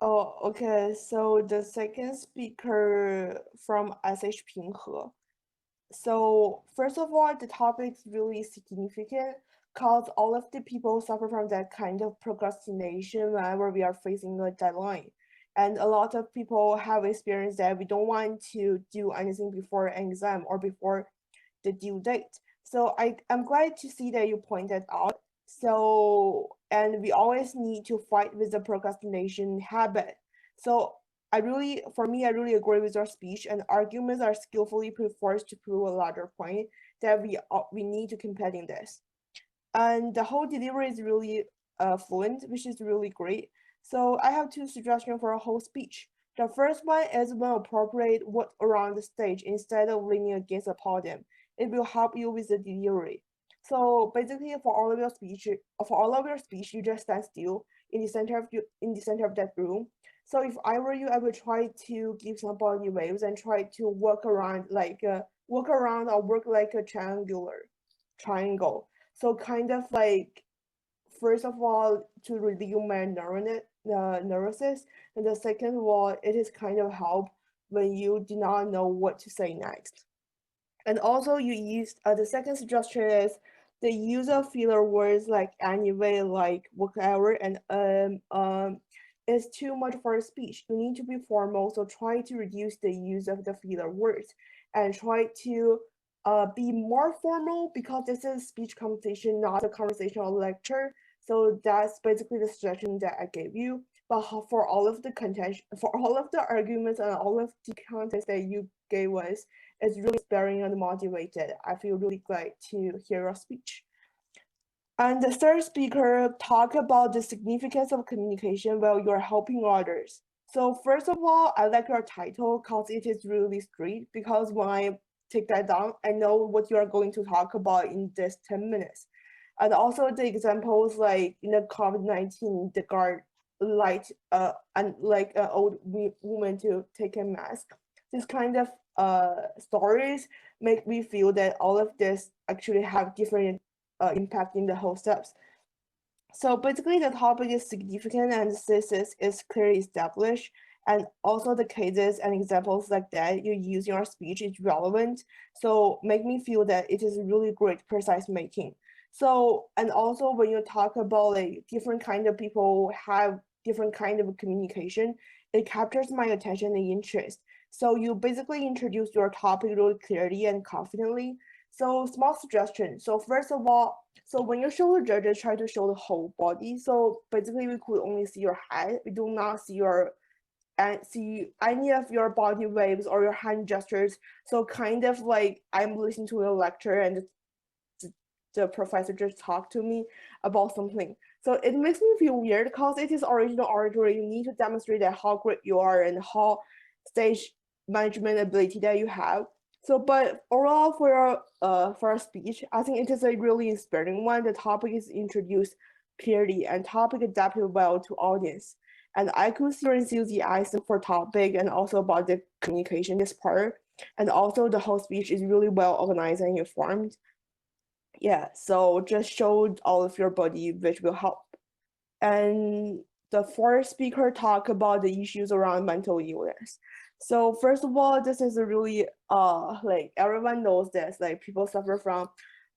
Oh, okay. So the second speaker from SH Pinghe. So first of all, the topic is really significant because all of the people suffer from that kind of procrastination whenever we are facing a deadline. And a lot of people have experienced that we don't want to do anything before an exam or before the due date. So I'm glad to see that you pointed out. So, and we always need to fight with the procrastination habit. So for me, I really agree with your speech, and arguments are skillfully put forth to prove a larger point that we need to compete in this. And the whole delivery is really fluent, which is really great. So I have two suggestions for a whole speech. The first one is when appropriate, walk around the stage instead of leaning against a podium. It will help you with the delivery. So basically, for all of your speech, you just stand still in the center of that room. So if I were you, I would try to give some body waves and try to walk around or work like a triangle. So kind of like, first of all, to relieve my nervousness, and the second of all, it is kind of help when you do not know what to say next. And also you use the second suggestion is the use of filler words like anyway, like whatever, and is too much for a speech. You need to be formal, so try to reduce the use of the filler words and try to be more formal because this is a speech competition, not a conversational lecture. So that's basically the suggestion that I gave you. But for all of the content, for all of the arguments and all of the content that you gave us, it's really inspiring and motivated. I feel really glad to hear your speech. And the third speaker talk about the significance of communication while you're helping others. So first of all, I like your title because it is really straight, because when I take that down, I know what you are going to talk about in this 10 minutes. And also the examples like in the COVID-19, the guard light and like an old woman to take a mask. This kind of stories make me feel that all of this actually have different impact in the whole steps. So basically the topic is significant and the thesis is clearly established, and also the cases and examples like that you use in your speech is relevant. So make me feel that it is really great precise making. So, and also when you talk about like different kind of people have different kind of communication, it captures my attention and interest. So you basically introduce your topic really clearly and confidently. So small suggestion. So first of all, so when you show the judges, try to show the whole body. So basically we could only see your head. We do not see see any of your body waves or your hand gestures. So kind of like I'm listening to a lecture and the professor just talked to me about something. So it makes me feel weird because it is original oratory. You need to demonstrate that how great you are and how stage management ability that you have. So, but overall for a speech, I think it is a really inspiring one. The topic is introduced clearly and topic adapted well to audience. And I could see your enthusiasm for topic and also about the communication this part. And also the whole speech is really well organized and informed. Yeah, so just showed all of your body, which will help. And the fourth speaker talk about the issues around mental illness. So first of all, this is a really like everyone knows this, like people suffer from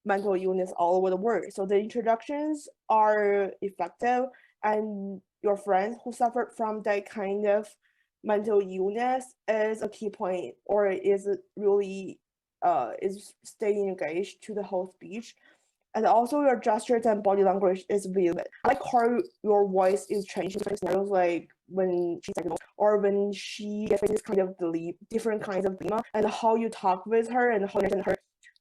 mental illness all over the world. So the introductions are effective, and your friends who suffered from that kind of mental illness is a key point, or is really is staying engaged to the whole speech. And also your gestures and body language is vivid. I like how your voice is changing in scenarios like when she's like, or when she faces kind of different kinds of dilemma, and how you talk with her and how you understand her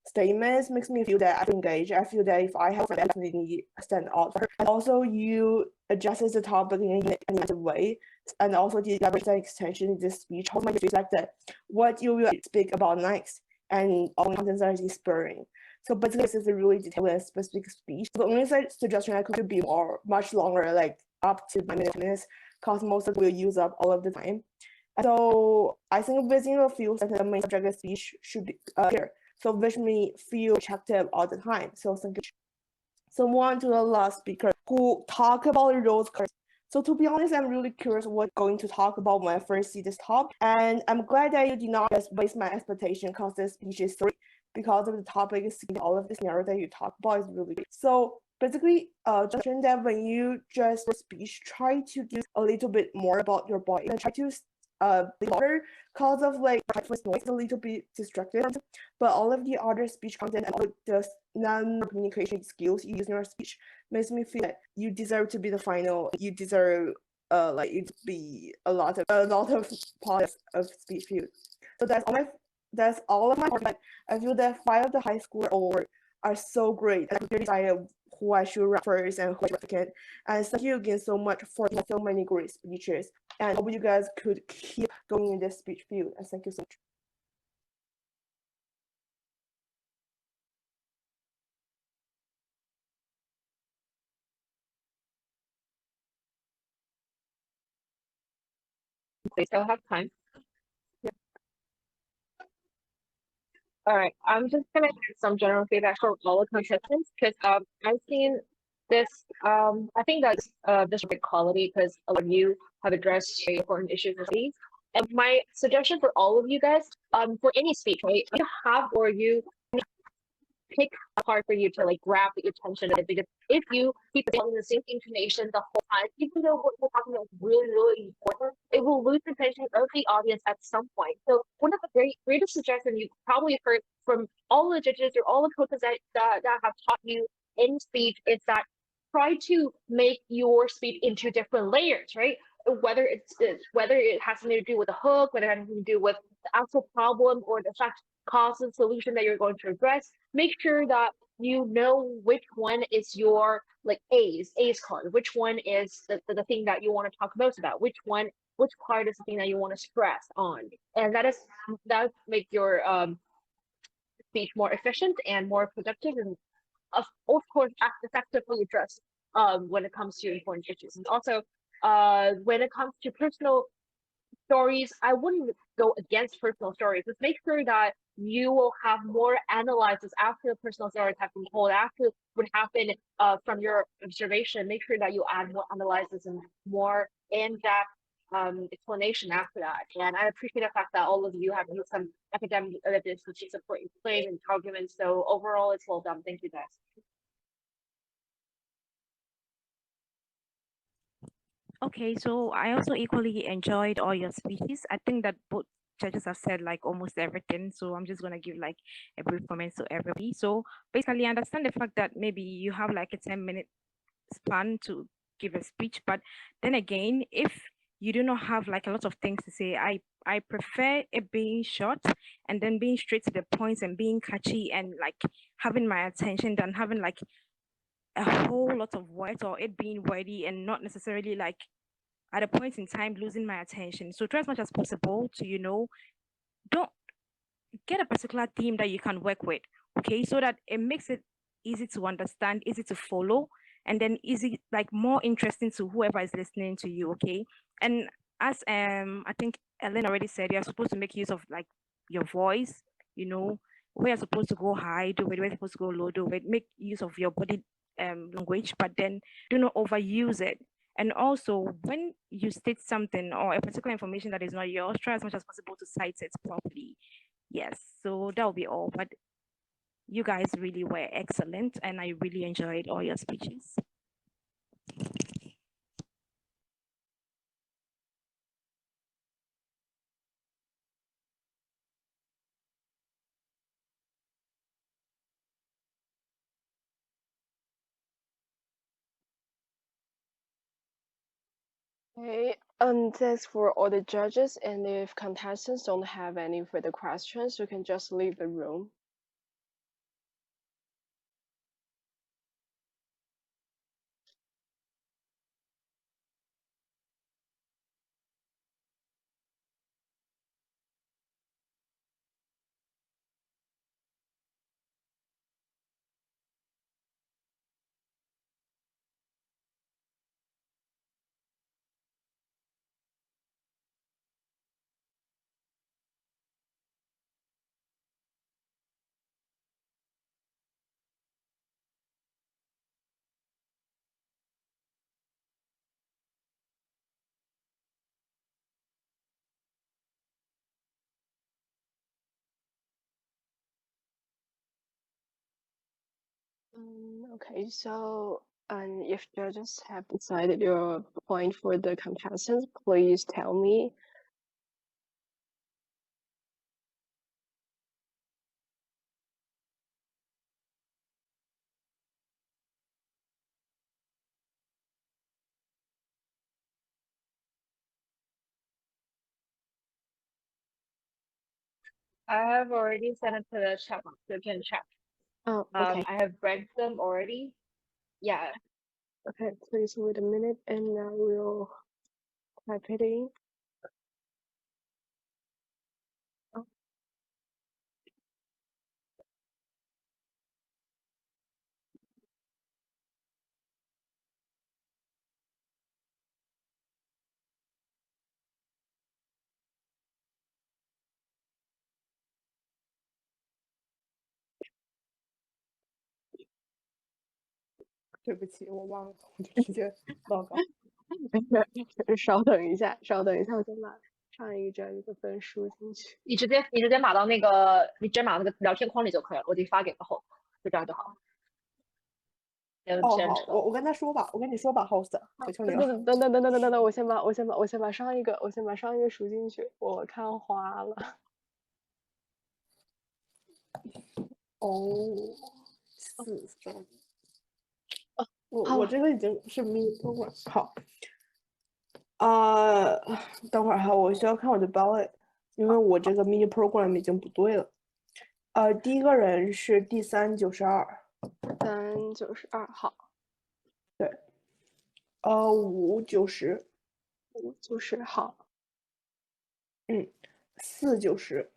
statements makes me feel that I feel engaged. I feel that if I have a friend, I definitely stand out for her. And also you adjust the topic in an animated way, and also the elaborate extension in this speech helps my reflect that what you will speak about next, and all contents are inspiring. So basically, this is a really detailed and specific speech. The only suggestion I could be much longer, like up to 9 minutes, because most of it will use up all of the time. And so I think within a few seconds, the main subject of speech should be here. So which me feel attractive all the time. So thank you. So move on to the last speaker who talk about rose colors. So to be honest, I'm really curious what going to talk about when I first see this topic. And I'm glad that you did not just waste my expectation because this speech is so because of the topic is all of the scenario that you talk about is really good. So basically, just that when you just speech, try to give a little bit more about your body and try to be louder because of like noise a little bit distracted. But all of the other speech content and all the non-communication skills you use in your speech makes me feel that you deserve to be the final. You deserve like it to be a lot of parts of speech field. So that's all of my part. I feel that 5 of the high school award are so great, and I really decided who I should write first and who I should second. And thank you again so much for so many great speeches. And I hope you guys could keep going in this speech field. And thank you so much. They still have time. Yeah. All right, I'm just gonna get some general feedback from all the contestants because I've seen this. I think that's this great quality because a lot of you have addressed very important issues of these. And my suggestion for all of you guys, for any speech, right, you have or you pick a part for you to like grab the attention of it, because if you keep telling the same intonation the whole time, even though what we're talking about is really, really important, it will lose the attention of the audience at some point. So one of the greatest suggestions you probably heard from all the judges or all the coaches that have taught you in speech is that try to make your speech into different layers, right? Whether whether it has something to do with a hook, whether it has something to do with the actual problem or the fact cause and solution that you're going to address, make sure that you know which one is your like A's card, which one is the thing that you want to talk most about, which part is the thing that you want to stress on, and that make your speech more efficient and more productive, and of course effectively address when it comes to important issues. And also when it comes to personal stories, I wouldn't go against personal stories. Just make sure that you will have more analysis after the personal stories have been told, after what happened from your observation. Make sure that you add more analysis and more in-depth explanation after that. And I appreciate the fact that all of you have used some academic evidence to support your claim and arguments. So overall, it's well done. Thank you, guys. Okay, so I also equally enjoyed all your speeches. I think that both judges have said like almost everything, so I'm just gonna give like a brief comment to everybody. So basically, I understand the fact that maybe you have like a 10-minute span to give a speech, but then again, if you do not have like a lot of things to say, I prefer it being short and then being straight to the point and being catchy and like having my attention than having like a whole lot of words or it being wordy and not necessarily like at a point in time losing my attention. So try as much as possible to, don't get a particular theme that you can work with, okay, so that it makes it easy to understand, easy to follow, and then easy, like more interesting to whoever is listening to you, okay. And as I think Ellen already said, you're supposed to make use of like your voice, where you're supposed to go high, do it, where you're supposed to go low, do it, make use of your body language, but then do not overuse it. And also, when you state something or a particular information that is not yours, try as much as possible to cite it properly. Yes, so that will be all. But you guys really were excellent, and I really enjoyed all your speeches. Okay, thanks for all the judges, and if contestants don't have any further questions, you can just leave the room. Okay, so if judges have decided your point for the contestants, please tell me. I have already sent it to the chat box. You can check. Oh, okay. I have read them already. Yeah. Okay, please wait a minute, and I will type it in. Oh. 对不起，我忘了，我就直接报告。稍等一下，稍等一下，我先把上一个这个分输进去。你直接码到那个，你直接码到那个聊天框里就可以了，我就发给个后，就这样就好。哦，好，我跟他说吧，我跟你说吧，host，求求你了。等，我先把上一个输进去，我看花了。哦，4分。我这个已经是 mini program，好。等会儿哈，我需要看我的 ballot，因为我这个 mini program 已经不对了。第一个人是第392。392，好。对。590。590，好。490。